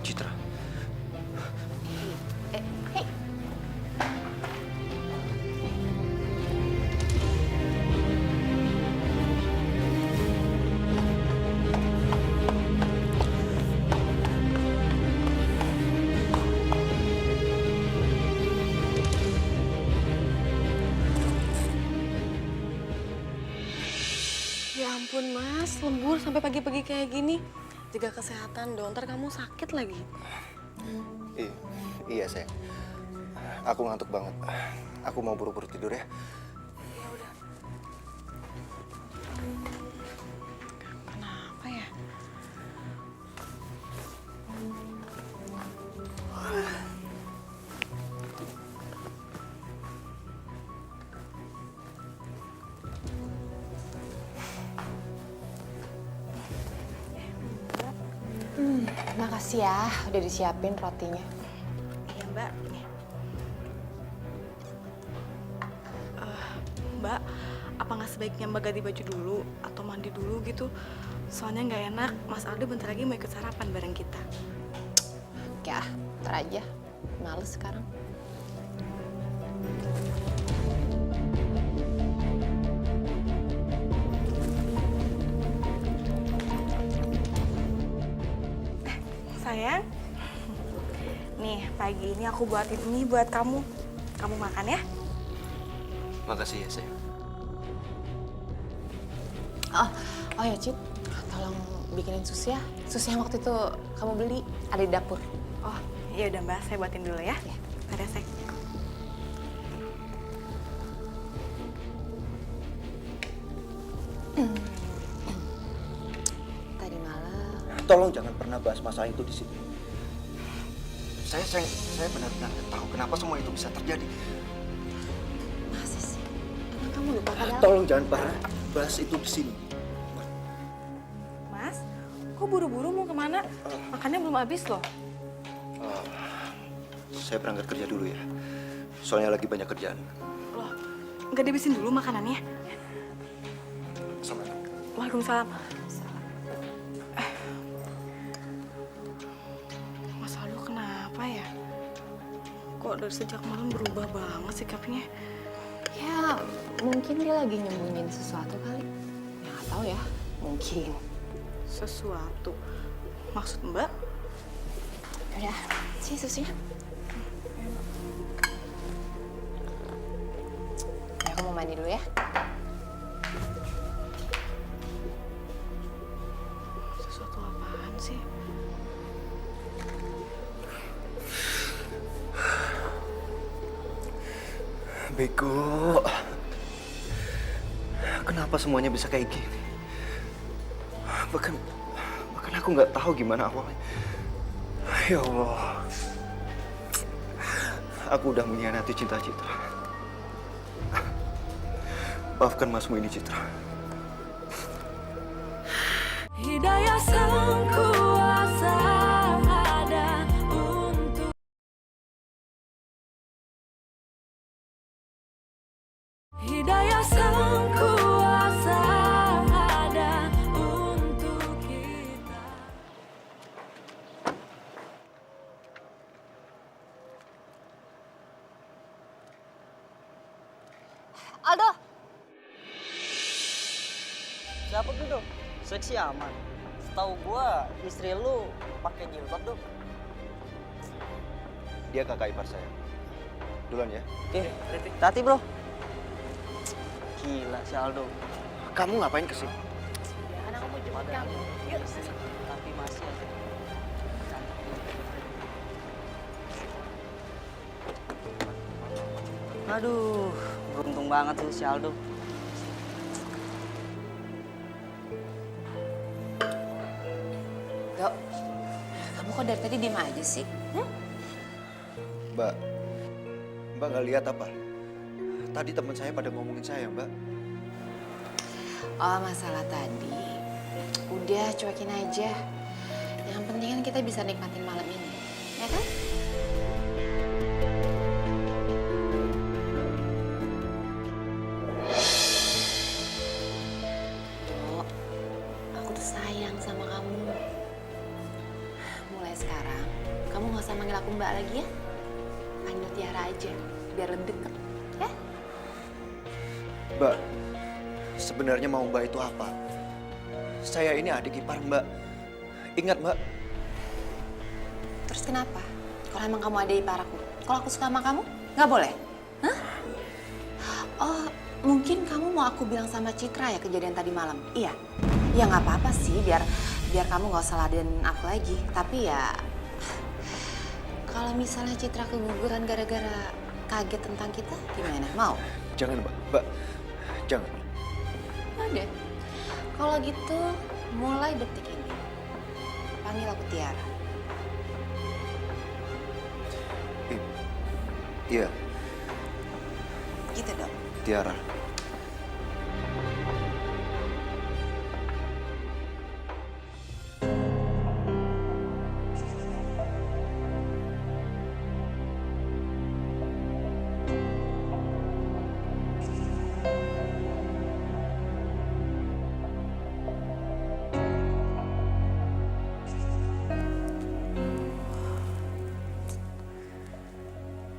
Citra. hei, Ya ampun Mas, lembur sampai pagi-pagi kayak gini. Jaga kesehatan dong, ntar kamu sakit lagi. Iya, sayang. Aku ngantuk banget. Aku mau buru-buru tidur ya. Kenapa ya? makasih ya udah disiapin rotinya. Iya Mbak. Mbak, apa nggak sebaiknya Mbak ganti baju dulu atau mandi dulu gitu? Soalnya nggak enak, Mas Aldo bentar lagi mau ikut sarapan bareng kita. Ya, ntar aja. Males sekarang. Sayang, nih pagi ini aku buatin mie buat kamu. Kamu makan ya? Makasih ya, sayang. Oh ya, Cit. Tolong bikinin sus ya. Sus yang waktu itu kamu beli ada di dapur. Oh, iya udah Mbak, saya buatin dulu ya. Ya. Ada sek. Tadi malam. Tolong jangan pernah bahas masalah itu di sini. Saya benar-benar nggak tahu kenapa semua itu bisa terjadi. Masa sih? Emang kamu lupa padahal? Tolong jangan pernah bahas itu di sini. Mas, kok buru-buru mau kemana? Makannya belum habis loh. Saya berangkat kerja dulu ya. Soalnya lagi banyak kerjaan. Loh, nggak dihabisin dulu makanannya? Assalamualaikum. Waalaikumsalam. Mas Aldo kenapa ya? Kok dari sejak malam berubah banget sikapnya? Ya, mungkin dia lagi nyembunyiin sesuatu kali. Ya, nggak tahu ya. Mungkin. Sesuatu. Maksud Mbak? Udah, sih susunya. Ya, aku mau mandi dulu ya. Sesuatu apaan sih? Bego. Kenapa semuanya bisa kayak gini? Bahkan aku nggak tahu gimana awalnya. Ya Allah. Aku udah mengkhianati cinta Citra. Maafkan masmu ini, Citra. Hidayah sang kuasa ada untuk Hidayah sang kuasa ada untuk kita. Aldo, Siapa tuh, Dok? Seksi aman. Setahu gua istri lu pakai jilbab, Dok. Dia kakak ipar saya. Duluan ya. Tati bro. Gila si Aldo. Kamu ngapain kesini? Ya kan aku mau jemput kamu. Yuk. Tapi masih aja. Aduh, beruntung banget tuh si Aldo. Dok, kamu kok dari tadi diem aja sih? Mbak, Mbak nggak lihat apa? Tadi teman saya pada ngomongin saya, Mbak. Oh, masalah tadi. Udah, cuekin aja. Yang penting kan kita bisa nikmatin malam ini, ya kan? Dok, aku tuh sayang sama kamu. Mulai sekarang, kamu nggak usah manggil aku Mbak lagi ya. Panggil Tiara aja, biar lebih deket, ya? Mbak, sebenarnya mau Mbak itu apa? Saya ini adik ipar Mbak. Ingat Mbak, Terus kenapa? Kalau emang kamu ada ipar aku, kalau aku suka sama kamu, nggak boleh? Hah? Oh, mungkin kamu mau aku bilang sama Citra ya kejadian tadi malam? Iya? Ya nggak apa-apa sih, biar kamu nggak usah ladenin aku lagi. Tapi ya, kalau misalnya Citra keguguran gara-gara kaget tentang kita, gimana? Mau? jangan Mbak. Mbak, jangan. Ada. Kalau gitu, mulai detik ini, panggil aku Tiara. Iya, Gitu dong. Tiara.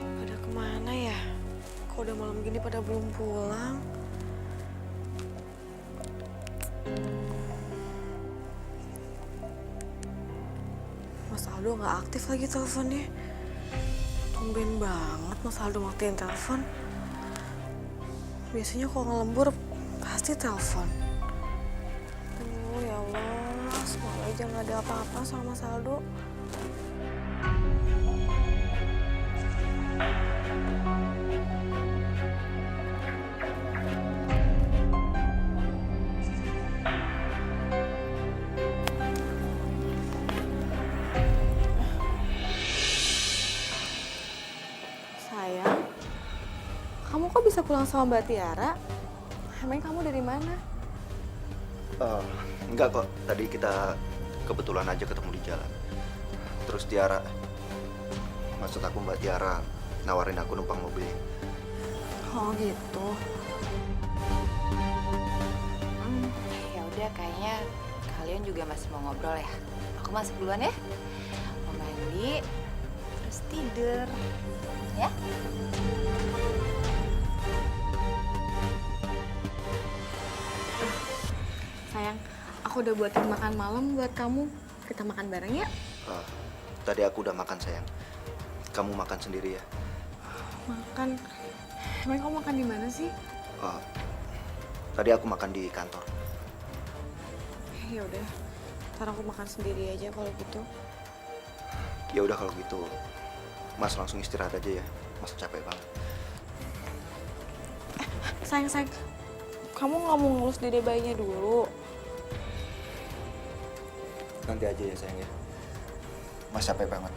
Pada kemana ya? Kok udah malam gini pada belum pulang? Mas Aldo nggak aktif lagi teleponnya. Tumben banget Mas Aldo matiin telepon. Biasanya kalau ngelembur pasti telepon. Oh ya Allah, semoga aja nggak ada apa-apa sama Mas Aldo. Sayang, kamu kok bisa pulang sama Mbak Tiara? Emang kamu dari mana? Enggak kok, tadi kita kebetulan aja ketemu di jalan. Terus Tiara, maksud aku Mbak Tiara nawarin aku numpang mobil. Oh gitu. Ya udah, kayaknya kalian juga masih mau ngobrol ya. Aku masuk duluan ya. Mau mandi, terus tidur. Ya? Sayang, aku udah buatin makan malam buat kamu. Kita makan bareng ya? Tadi aku udah makan sayang. Kamu makan sendiri ya. Makan. Emang kamu makan di mana sih? Tadi aku makan di kantor. Ya udah. Ntar aku makan sendiri aja kalau gitu. Ya udah kalau gitu, Mas langsung istirahat aja ya. Mas capek banget. Sayang. Kamu nggak mau ngurus dede bayinya dulu? Nanti aja ya sayang ya. Mas capek banget.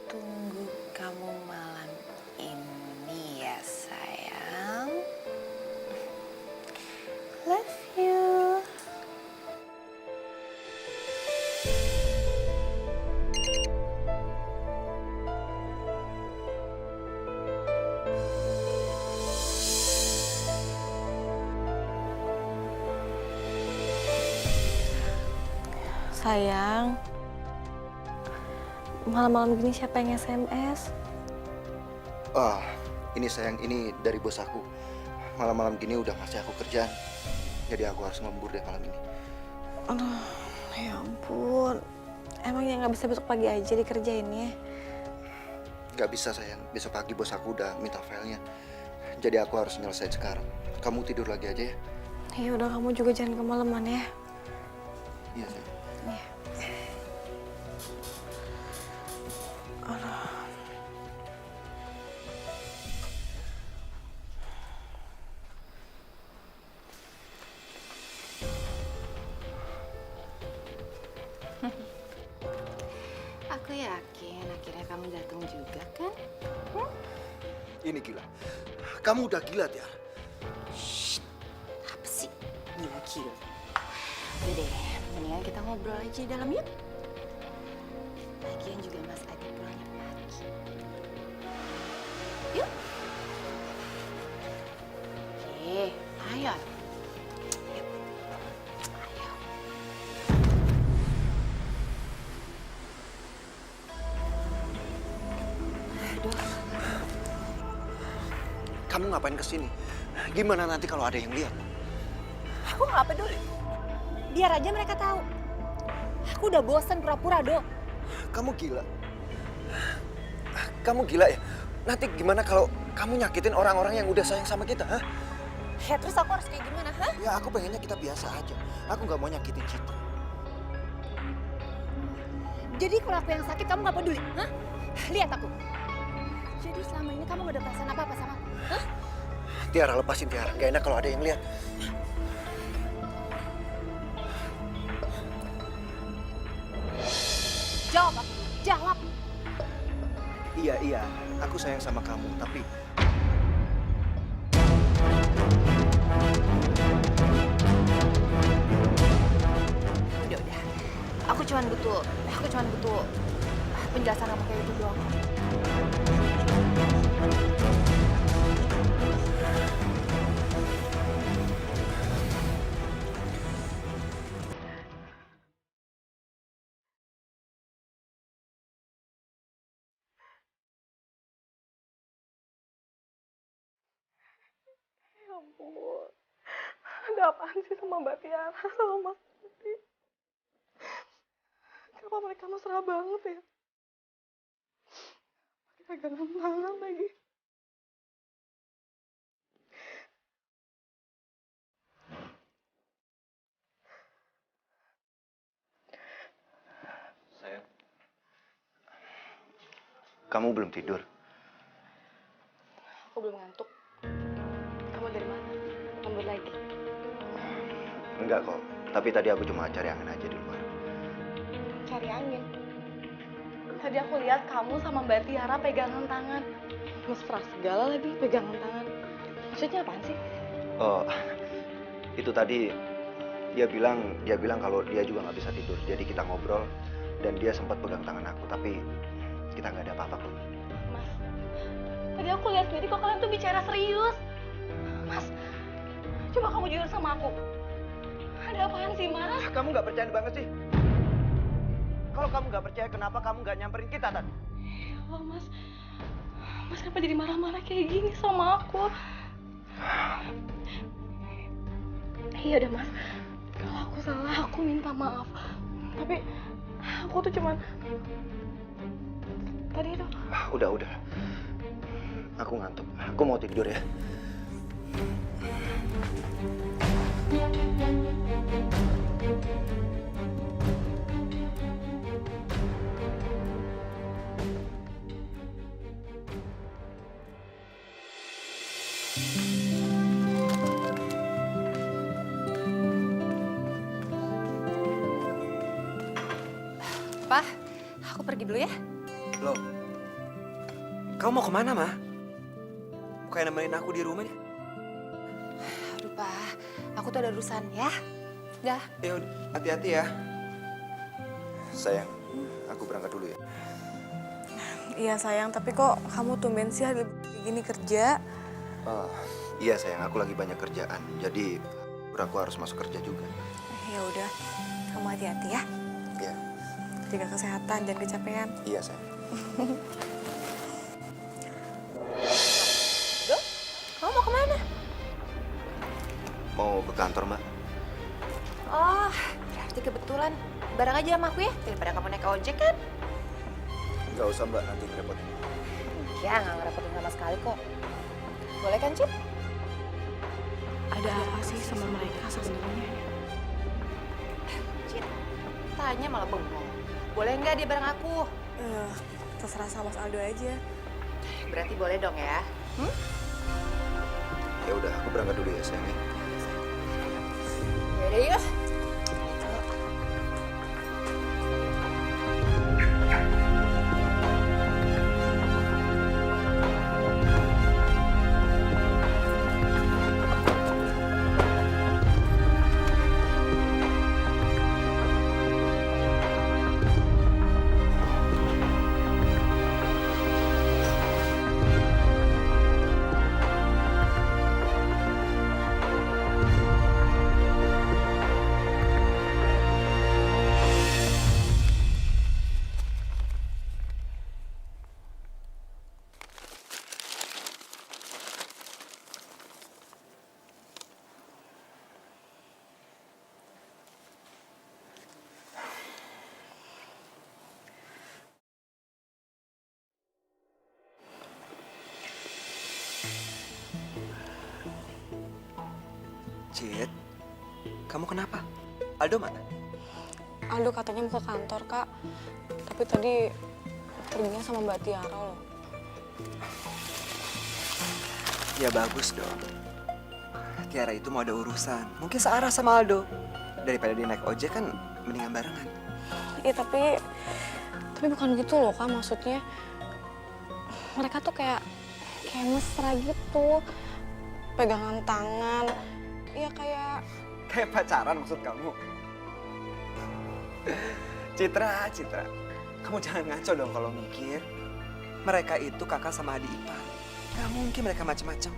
Tunggu kamu malam ini ya, sayang. Love you. Sayang, malam-malam gini siapa yang SMS? Ini sayang, ini dari bos aku. Malam-malam gini udah ngasih aku kerjaan. Jadi aku harus ngembur deh malam ini. Aduh, Ya ampun, emangnya nggak bisa besok pagi aja dikerjainnya? Nggak bisa sayang, besok pagi bos aku udah minta filenya. Jadi aku harus nyelesain sekarang. Kamu tidur lagi aja ya? Ya udah, kamu juga jangan kemalaman ya. Iya sayang. Iya. Aku yakin akhirnya kamu datang juga kan? Ini gila. Kamu udah gila, Tiara. Apa sih? Gila-gila. Udah deh, mendingan kita ngobrol aja di dalam yuk. Lagian juga Mas Adi pulangnya pagi. Yuk. Ayo. Yuk. Ayo. Aduh. Kamu ngapain kesini? Gimana nanti kalau ada yang lihat? Aku nggak peduli. Biar aja mereka tahu. Aku udah bosen pura-pura, Do. Kamu gila. Kamu gila ya? Nanti gimana kalau kamu nyakitin orang-orang yang udah sayang sama kita, hah? Ya terus aku harus kayak gimana, hah? Ya aku pengennya kita biasa aja. Aku nggak mau nyakitin Citra. Jadi kalau aku yang sakit kamu nggak peduli, hah? Lihat aku. Jadi selama ini kamu gak ada perasaan apa-apa sama aku, hah? Tiara, lepasin Tiara. Gak enak kalau ada yang lihat. Jawab aku, jawab. Iya. Aku sayang sama kamu, tapi... Udah. Aku cuman butuh penjelasan apa kayak itu doang. Ya ampun, ada apaan sih sama Mbak Tiara sama Mas Adi? Kenapa mereka mesra banget ya? Pakai pegangan tangan lagi. Sayang. Kamu belum tidur? Aku belum ngantuk. Kamu dari mana? Lembur lagi. Enggak kok. Tapi tadi aku cuma cari angin aja di luar. Cari angin. Tadi aku lihat kamu sama Mbak Tiara pegangan tangan. Mesra segala lagi pegangan tangan. Maksudnya apaan sih? Oh, itu tadi dia bilang kalau dia juga nggak bisa tidur. Jadi kita ngobrol dan dia sempat pegang tangan aku. Tapi kita nggak ada apa-apa kok. Mas, tadi aku lihat sendiri kok kalian tuh bicara serius. Mas, coba kamu jujur sama aku. Ada apaan sih, Mas? Kamu nggak percaya banget sih? Kalau kamu nggak percaya, kenapa kamu nggak nyamperin kita tadi? Ya Allah, Mas. Mas kenapa jadi marah-marah kayak gini sama aku? Iya udah, Mas. Kalau aku salah, aku minta maaf. Tapi aku tuh cuman tadi itu. Udah. Aku ngantuk. Aku mau tidur ya. Pak, aku pergi dulu ya. Loh, kamu mau kemana, Ma? Bukannya nemenin aku di rumah nih? Aduh, Pak. Aku tuh ada urusan ya. Dah. Ya udah, hati-hati ya. Sayang, aku berangkat dulu ya. Iya sayang, tapi kok kamu tumben sih hari gini kerja? Iya sayang, aku lagi banyak kerjaan. Jadi aku harus masuk kerja juga. Ya udah, kamu hati-hati ya. Iya. Jaga kesehatan, jangan kecapean. Iya sayang. Kamu mau kemana? Mau ke kantor, Mbak? Oh, berarti berarti kebetulan. Bareng aja sama aku ya, daripada kamu naik ojek kan? Nggak usah mbak, nanti ngerepotin. Ya, nggak ngerepotin sama sekali kok. Boleh kan, Cip? Ada apa sih sama mereka sebenarnya? Cip, tanya malah bengong. Boleh nggak dia bareng aku? Terserah sama Mas Aldo aja. Berarti boleh dong ya? Ya udah, aku berangkat dulu ya sayang. Yaudah yuk. Cid, kamu kenapa? Aldo mana? Aldo katanya mau ke kantor, Kak. Tapi tadi perginya sama Mbak Tiara loh. Ya bagus dong. Tiara itu mau ada urusan. Mungkin searah sama Aldo. Daripada dia naik ojek kan mendingan barengan. Iya, tapi bukan gitu loh, Kak. Maksudnya mereka tuh kayak mesra gitu. Pegangan tangan. Iya kayak Pacaran maksud kamu? Citra. Kamu jangan ngaco dong kalau mikir. Mereka itu kakak sama adik ipar. Gak mungkin mereka macem-macem.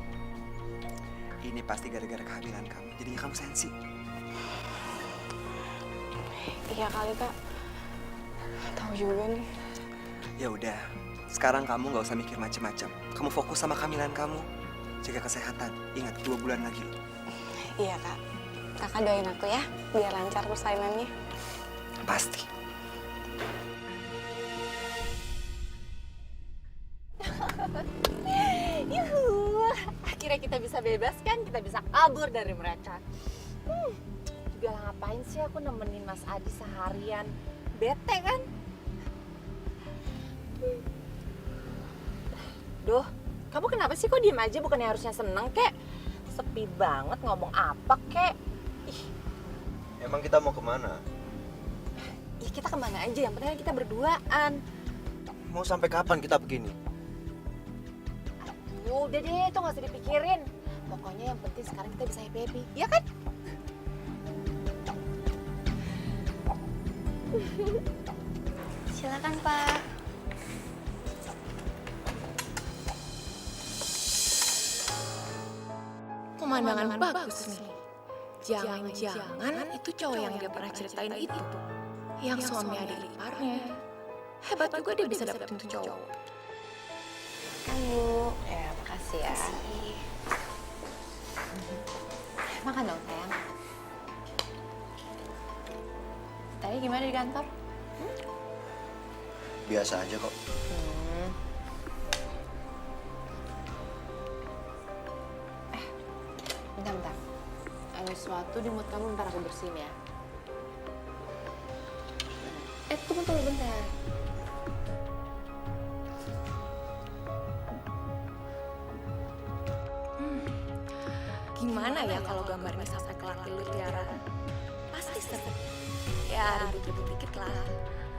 Ini pasti gara-gara kehamilan kamu. Jadinya kamu sensi. iya kali, Kak. Tahu juga nih. Ya udah, sekarang kamu nggak usah mikir macem-macem. Kamu fokus sama kehamilan kamu. Jaga kesehatan. Ingat 2 bulan lagi loh. Iya, Kak. Kakak doain aku ya, biar lancar persainannya. Pasti. Yuhu, akhirnya kita bisa bebas kan? Kita bisa kabur dari mereka. Juga lah ngapain sih aku nemenin Mas Adi seharian? Bete kan? Duh, kamu kenapa sih kok diem aja? Bukannya harusnya seneng kek? Sepi banget, ngomong apa kek? Ih, Emang kita mau kemana? ya kita kemana aja, yang penting kita berduaan. Mau sampai kapan kita begini? Udah deh, itu gak usah dipikirin. Pokoknya yang penting sekarang kita bisa happy-happy, iya kan? Silakan, Pak. Pemandangan bagus nih. Jangan-jangan itu cowok yang dia pernah ceritain itu. Yang suami adik iparnya. Hebat juga dia bisa dapetin tuh cowok. Ayo. Ya, makasih ya. Makan dong, sayang. Tadi gimana di kantor? Biasa aja kok. Bentar. Ada sesuatu di mulut kamu, bentar aku bersihin ya. Tunggu bentar. Gimana ya kalau gambarnya sampai ke laki lu, Tiara? Pasti seru. Ya, ribut-ribut dikit lah.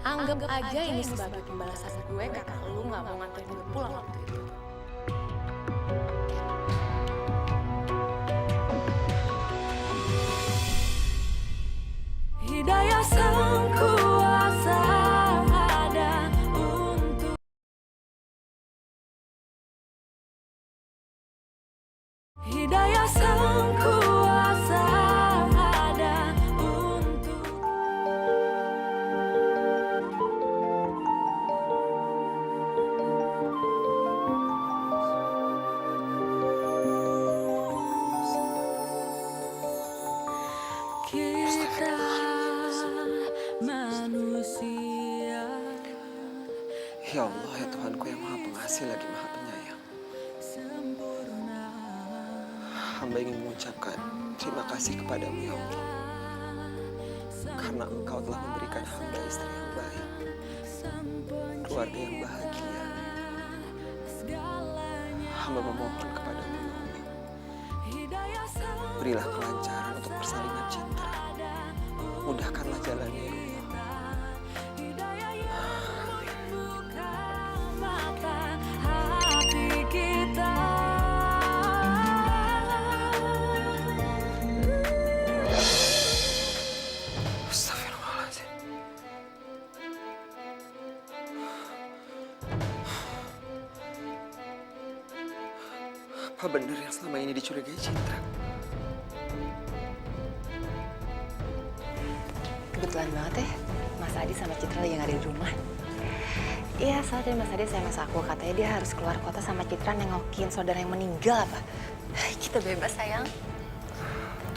Anggap aja ini sebagai pembalasan gue karena lu gak mau nganterin gue pulang waktu itu. Hidayah sang kuasa ada untuk Hidayah sang kuasa ada untuk kita. kasih lagi Maha Penyayang. Hamba ingin mengucapkan terima kasih kepadamu ya Allah. Karena Engkau telah memberikan hamba istri yang baik, keluarga yang bahagia. Hamba memohon kepadamu ya Allah. Berilah kelancaran untuk persalinan Citra. Mudahkanlah jalannya ya Allah. hati kita. Astagfirullahaladzim. Apa benar yang selama ini dicurigai Citra? Kebetulan banget ya, Mas Adi sama Citra lagi nggak ada di rumah. Iya, soalnya tadi Mas Adi SMS aku, katanya dia harus keluar kota sama Citra nengokin saudara yang meninggal apa. Kita bebas sayang.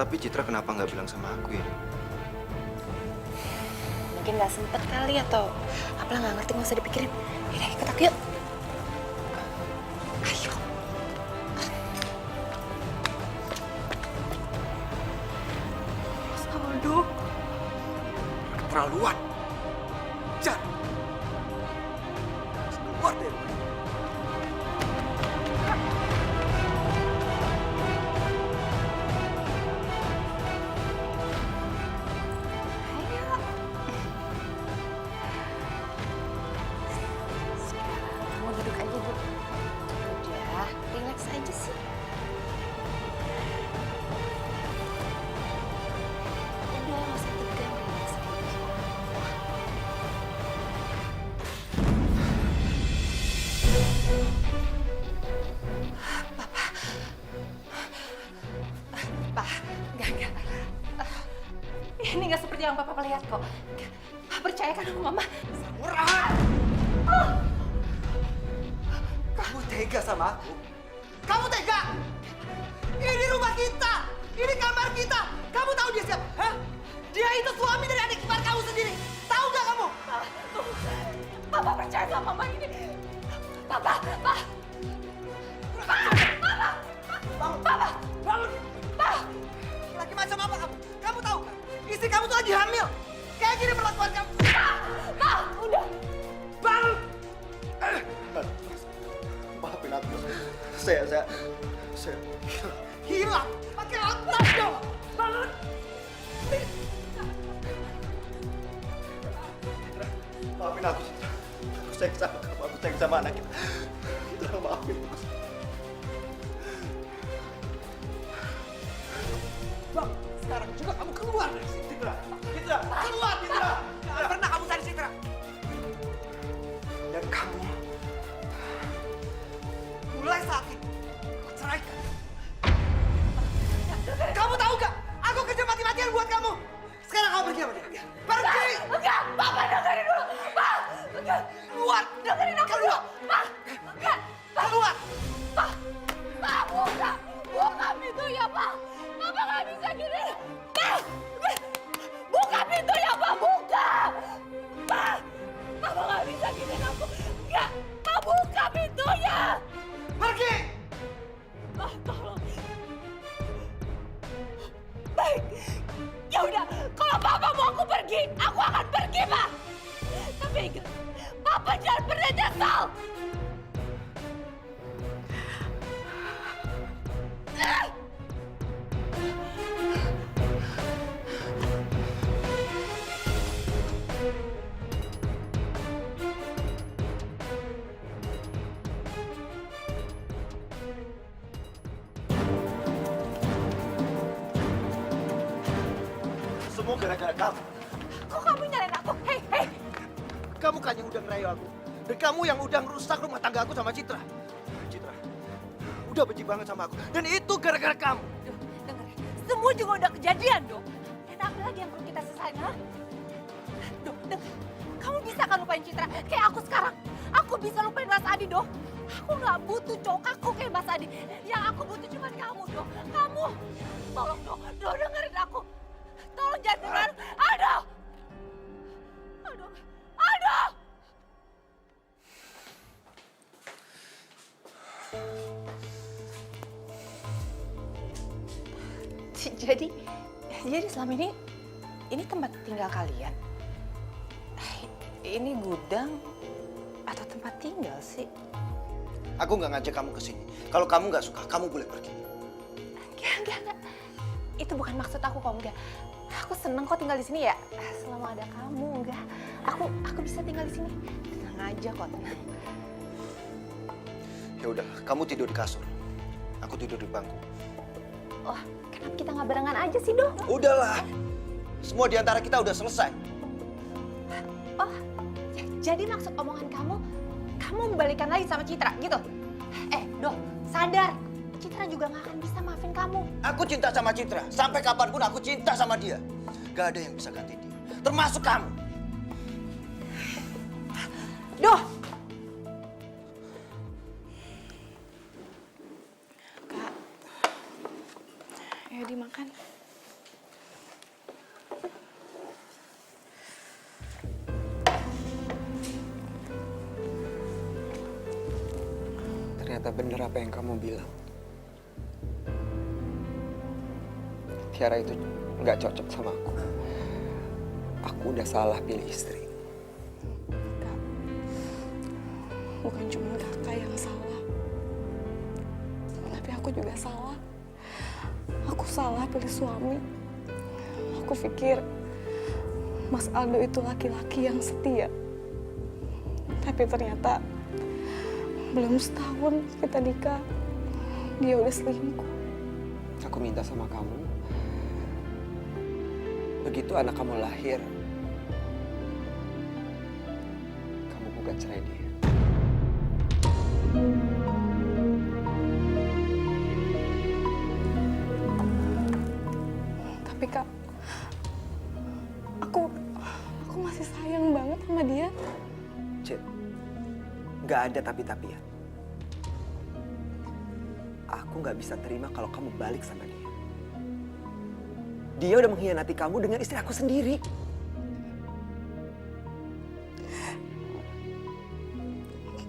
Tapi Citra kenapa nggak bilang sama aku ya? Mungkin nggak sempet kali atau apalah nggak ngerti, nggak usah dipikirin. Yaudah, ikut aku yuk. Ayo. Saldo. Keterlaluan. Jar. Keluar dari rumah. Kamu duduk aja dulu. Udah, relax aja sih. Udah, nggak usah tegang, relax aja. Pak, enggak. Ini nggak seperti yang Papa lihat kok. Percayakan sama Mama. Murah. Kamu tega sama aku? Kamu tega? Ini rumah kita. Ini kamar kita. Kamu tahu dia siapa? Hah? Dia itu suami dari adik ipar kamu sendiri. Tahu nggak kamu? Papa percaya sama Mama ini. Papa. Bangun! Lagi macam apa kamu? Kamu tahu kan? Istri kamu tuh lagi hamil. Kayak gini perlakuan kamu. Udah. Bangun! Maafin aku. Saya Hilang. Pakai otak dong. Bangun! maafin aku, Citra. Aku sayang sama kamu, aku sayang sama anak kita. Citra, maafin aku. Bang, sekarang juga kamu keluar dari sini. Citra. Keluar, Citra. Nggak pernah kamu cari Citra. Dan kamu, mulai saat ini, aku ceraikan. Kamu tahu gak? Aku kerja mati-matian buat kamu. Sekarang kamu pergi sama dia. Pergi! Enggak, Papa dengerin dulu. Pak, enggak. Keluar! Dengerin aku dulu. Pak, enggak. Keluar! Pak, buka pintunya, Pak. Papa nggak bisa gini. Pak, buka pintunya, Pak, buka. Pak, Papa nggak bisa gini aku. Enggak, Pak, buka pintunya. Pergi! Pak, tolong. Baik, ya udah. Kalau Papa mau aku pergi, aku akan pergi, Pak. Tapi ingat, Papa jangan pernah nyesal. Semua gara-gara kamu. Kok kamu nyalain aku? Hei, Kamu kan yang udah ngerayu aku. Dan kamu yang udah ngerusak rumah tangga aku sama Citra. Citra, udah benci banget sama aku. Dan itu gara-gara kamu. Duh, denger ya. Semua juga udah kejadian dong. Dan apa lagi yang perlu kita selesain, ha? Duh, denger. Kamu bisa kan lupain Citra kayak aku sekarang? Aku bisa lupain Mas Adi, dong. Aku nggak butuh cowok kaku kayak Mas Adi. Yang aku butuh cuma kamu, dong. Kamu. Tolong, dong. Dengerin aku. Tolong jangan dengar. Aduh. Jadi selama ini tempat tinggal kalian? Ini gudang atau tempat tinggal sih? Aku nggak ngajak kamu ke sini. Kalau kamu nggak suka, kamu boleh pergi. Enggak. Itu bukan maksud aku kok, enggak. Aku seneng kok tinggal di sini ya. Selama ada kamu, enggak. Aku bisa tinggal di sini. Tenang aja kok, tenang. Ya udah, kamu tidur di kasur. Aku tidur di bangku. Wah, kenapa kita nggak barengan aja sih, Doh? Udahlah. Semua di antara kita udah selesai. Oh, jadi maksud omongan kamu membalikan lagi sama Citra, gitu? Doh, sadar. Citra juga nggak akan bisa maafin kamu. Aku cinta sama Citra. Sampai kapanpun aku cinta sama dia. Gak ada yang bisa ganti dia. Termasuk kamu. Doh! Kak, ayo dimakan. Ternyata bener apa yang kamu bilang. Tiara itu nggak cocok sama aku. Aku udah salah pilih istri. Kak, bukan cuma kakak yang salah. Tapi aku juga salah. Aku salah pilih suami. Aku pikir Mas Aldo itu laki-laki yang setia. Tapi ternyata belum setahun kita nikah, dia udah selingkuh. Aku minta sama kamu, begitu anak kamu lahir, kamu gugat cerai dia. Tapi Kak, aku masih sayang banget sama dia. Cid, nggak ada tapi-tapian. Aku nggak bisa terima kalau kamu balik sama dia. Dia udah mengkhianati kamu dengan istri aku sendiri.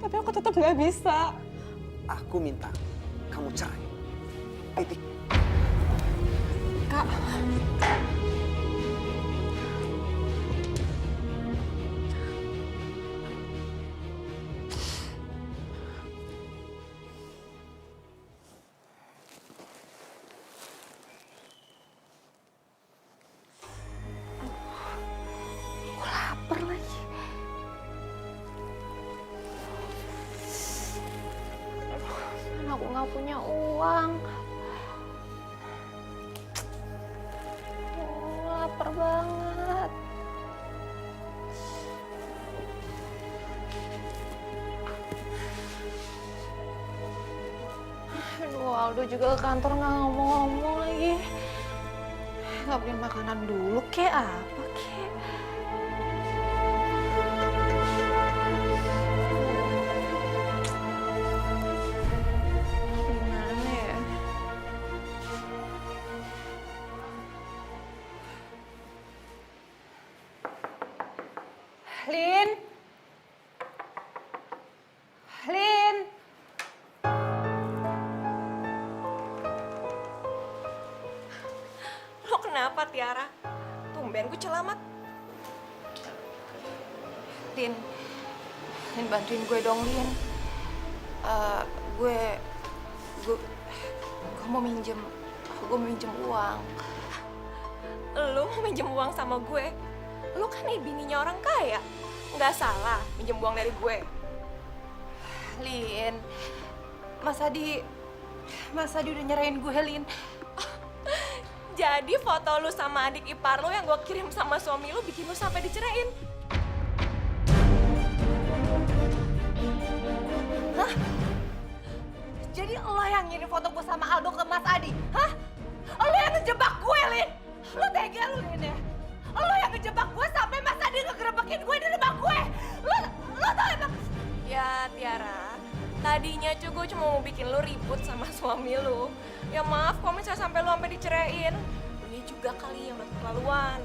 Tapi aku tetap nggak bisa. Aku minta kamu cerai. Titik. Kak, Lapar lagi. Aduh, aku nggak punya uang. Lapar banget. Aduh, Aldo juga ke kantor nggak ngomong-ngomong lagi. Nggak beli makanan dulu, kek apa, kek? Gimana ya? Lin? Lin? Lo kenapa, Tiara? Tumben gue celamat. Lin bantuin gue dong, Lin. Gue mau minjem uang. Lo mau minjem uang sama gue? Lo kan bininya orang kaya. Nggak salah minjem uang dari gue. Lin, Mas Adi udah nyerahin gue, Lin. Jadi foto lu sama adik ipar lu yang gue kirim sama suami lu bikin lu sampai diceraiin. Hah? Jadi lo yang ngirim foto gue sama Aldo ke Mas Adi? Hah? Lo yang ngejebak gue, Lin? Lo tega lu, Lin, ya? Lo yang ngejebak gue sampai Mas Adi ngegerebekin gue di rumah gue. Lo tau emang? Ya Tiara, tadinya cuy gue cuma mau bikin lu ribut sama suami lu. Ya maaf kalau misalnya sampai lu sampai diceraiin. Ini juga kali yang udah keterlaluan.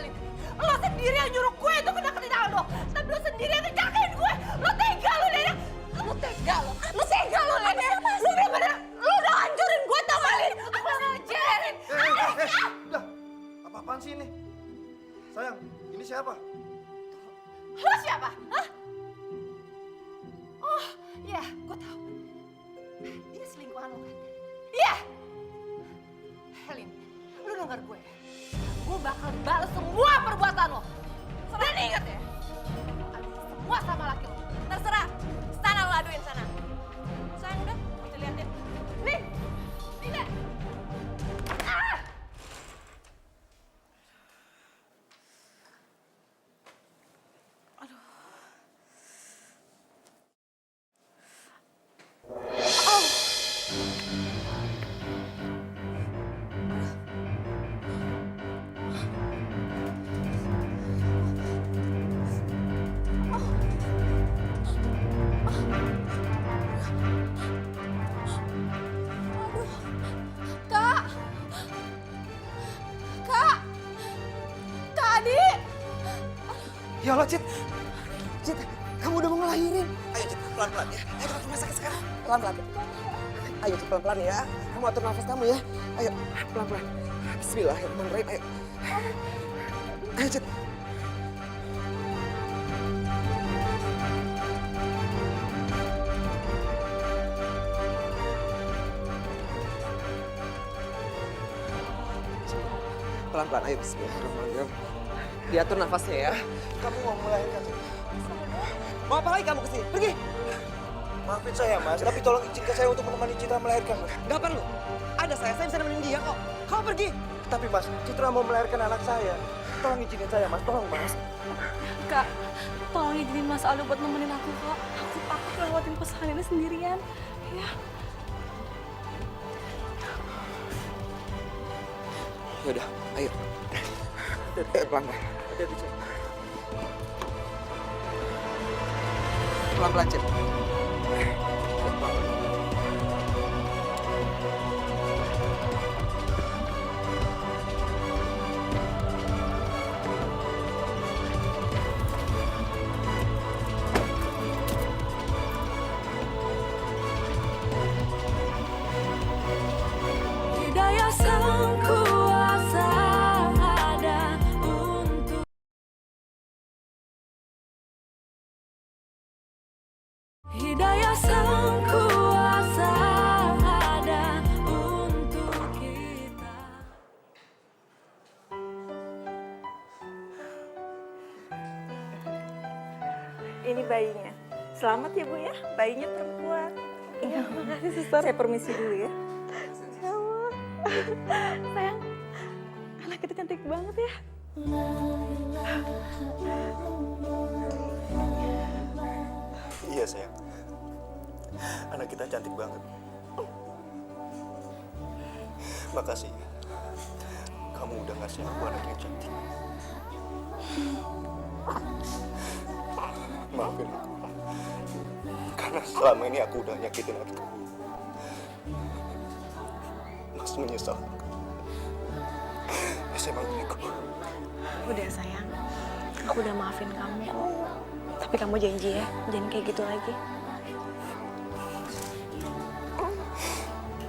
Lin, lo sendiri yang nyuruh gue untuk deketin Aldo. Tapi lo sendiri yang ngejagain gue. Lo tega lo, Lin. Lo tega lo, Lin. Dia selingkuhan lo kan? Iya! Helin, lu denger gue ya. Gue bakal balas semua perbuatan lo. Dan ingat ya, aduin semua sama laki lo. Terserah, sana lo aduin sana. Sayang udah, kita liatin. Nih, tidak. Ah! Kak! Kak! Kak Adi! Ya Allah, Cit. Cit, kamu udah mau ngelahirin. Ayo, Cit, pelan-pelan ya. Ayo ke rumah sakit sekarang. Pelan-pelan. Ayo, Cit, pelan-pelan ya. Kamu atur nafas kamu ya. Ayo, pelan-pelan. Bismillahirrahmanirrahim. Ayo. Ayo, Cit. Pelan-pelan, ayo. Bismillahirrahmanirrahim. Diatur nafasnya ya. Kamu mau melahirkan. Mau apa lagi kamu kesini? Pergi. Maafin saya, Mas. Tapi tolong izinkan saya untuk menemani Citra melahirkan, Mas. Gak perlu. Ada saya bisa nemenin dia kok. Kamu pergi. Tapi, Mas, Citra mau melahirkan anak saya. Tolong izinin saya, Mas. Tolong, Mas. Kak, tolong izinin Mas Aldo buat nemenin aku, Kak. Aku takut lewatin persalinan ini sendirian. Ya. Yaudah, ayo. Pelan-pelan. Hati-hati, Cit. Pelan-pelan, Cit. Hidayah sang kuasa ada untuk Hidayah sang kuasa ada untuk kita. Ini bayinya. Selamat ya Bu ya, bayinya perempuan. Iya, makasih suster. Saya permisi dulu ya. Ya Allah. Sayang, anak kita cantik banget ya. Iya, sayang. Anak kita cantik banget. Makasih. Kamu udah ngasih aku anak yang cantik. Maafin aku. Karena selama ini aku udah nyakitin hati kamu. Mas menyesal. Assalamualaikum. Udah sayang, aku udah maafin kamu kok. Tapi kamu janji ya, jangan kayak gitu lagi.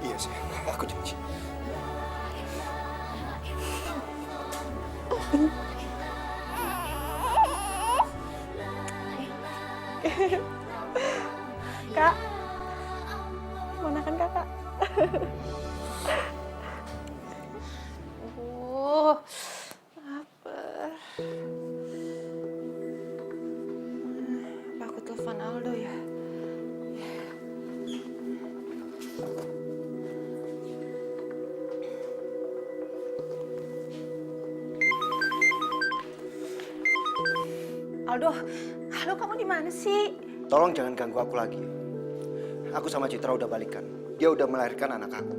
Iya, sayang. Aku janji. Kak, mana kan kakak? Lapar. Apa aku telepon Aldo ya? Aldo kamu di mana sih? Tolong jangan ganggu aku lagi. Aku sama Citra udah balikan. Dia udah melahirkan anak aku.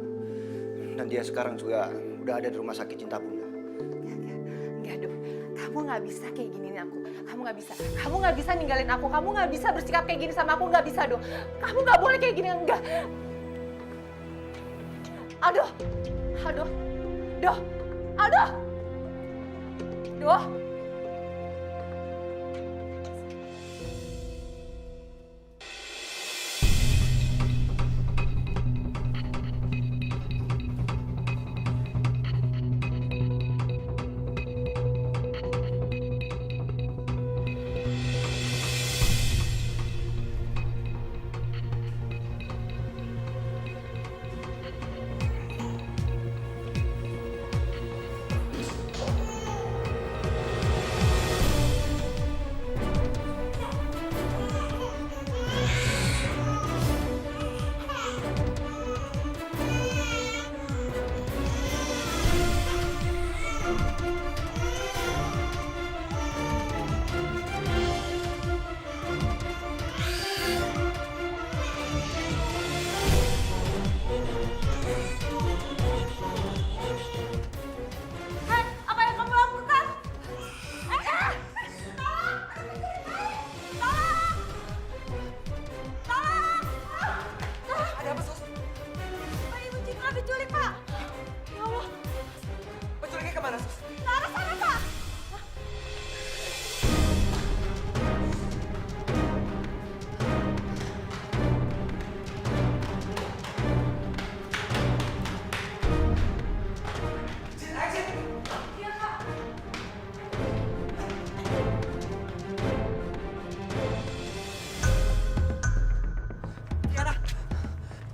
Dan dia sekarang juga udah ada di rumah sakit Cinta Bunda. Enggak, Do. Kamu nggak bisa kayak giniin aku. Kamu nggak bisa. Kamu nggak bisa ninggalin aku. Kamu nggak bisa bersikap kayak gini sama aku. Nggak bisa, Do. Kamu nggak boleh kayak gini. Enggak. Aldo. Aldo. Doh. Aldo. Doh.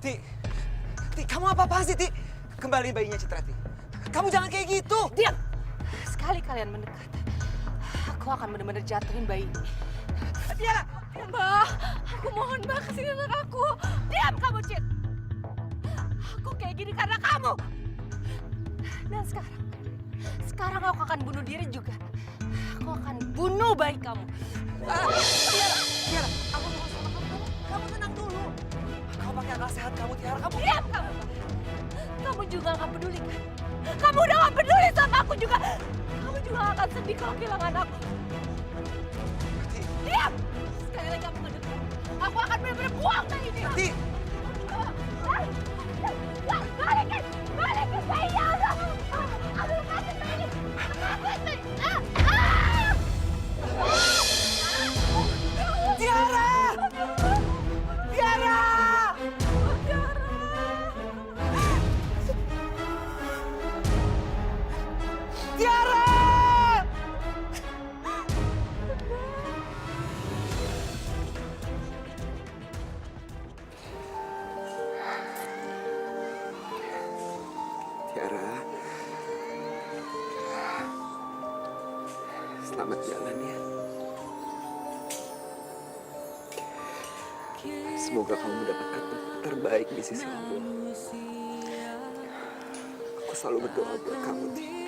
Ti, kamu apa-apaan sih, Ti? Kembali bayinya Citra, Ti. Kamu jangan kayak gitu. Diam! Sekali kalian mendekat, aku akan benar-benar jatuhin bayi ini. Tiara! Mbak, aku mohon Mbak, kasih anak aku. Diam kamu, Cit. Aku kayak gini karena kamu. Dan sekarang aku akan bunuh diri juga. Aku akan bunuh bayi kamu. Tiara, aku mohon sama kamu. Kamu tenang dulu. Kamu pakai akal sehat kamu, Tiara. Kamu Diam kamu. Kamu juga gak peduli kan? Kamu udah gak peduli sama aku juga. Kamu juga gak akan sedih kalau kehilangan aku. Diam! Sekali lagi kamu ngedekat, aku akan benar-benar buang bayi ini. Ti! Balikin! Balikin bayinya! Aku lepasin bayi! Lepasin! Tiara! Tiara! Tiara! Tiara. Selamat jalan ya. Semoga kamu mendapatkan tempat terbaik di sisi Allah. Aku selalu berdoa buat kamu, Ti.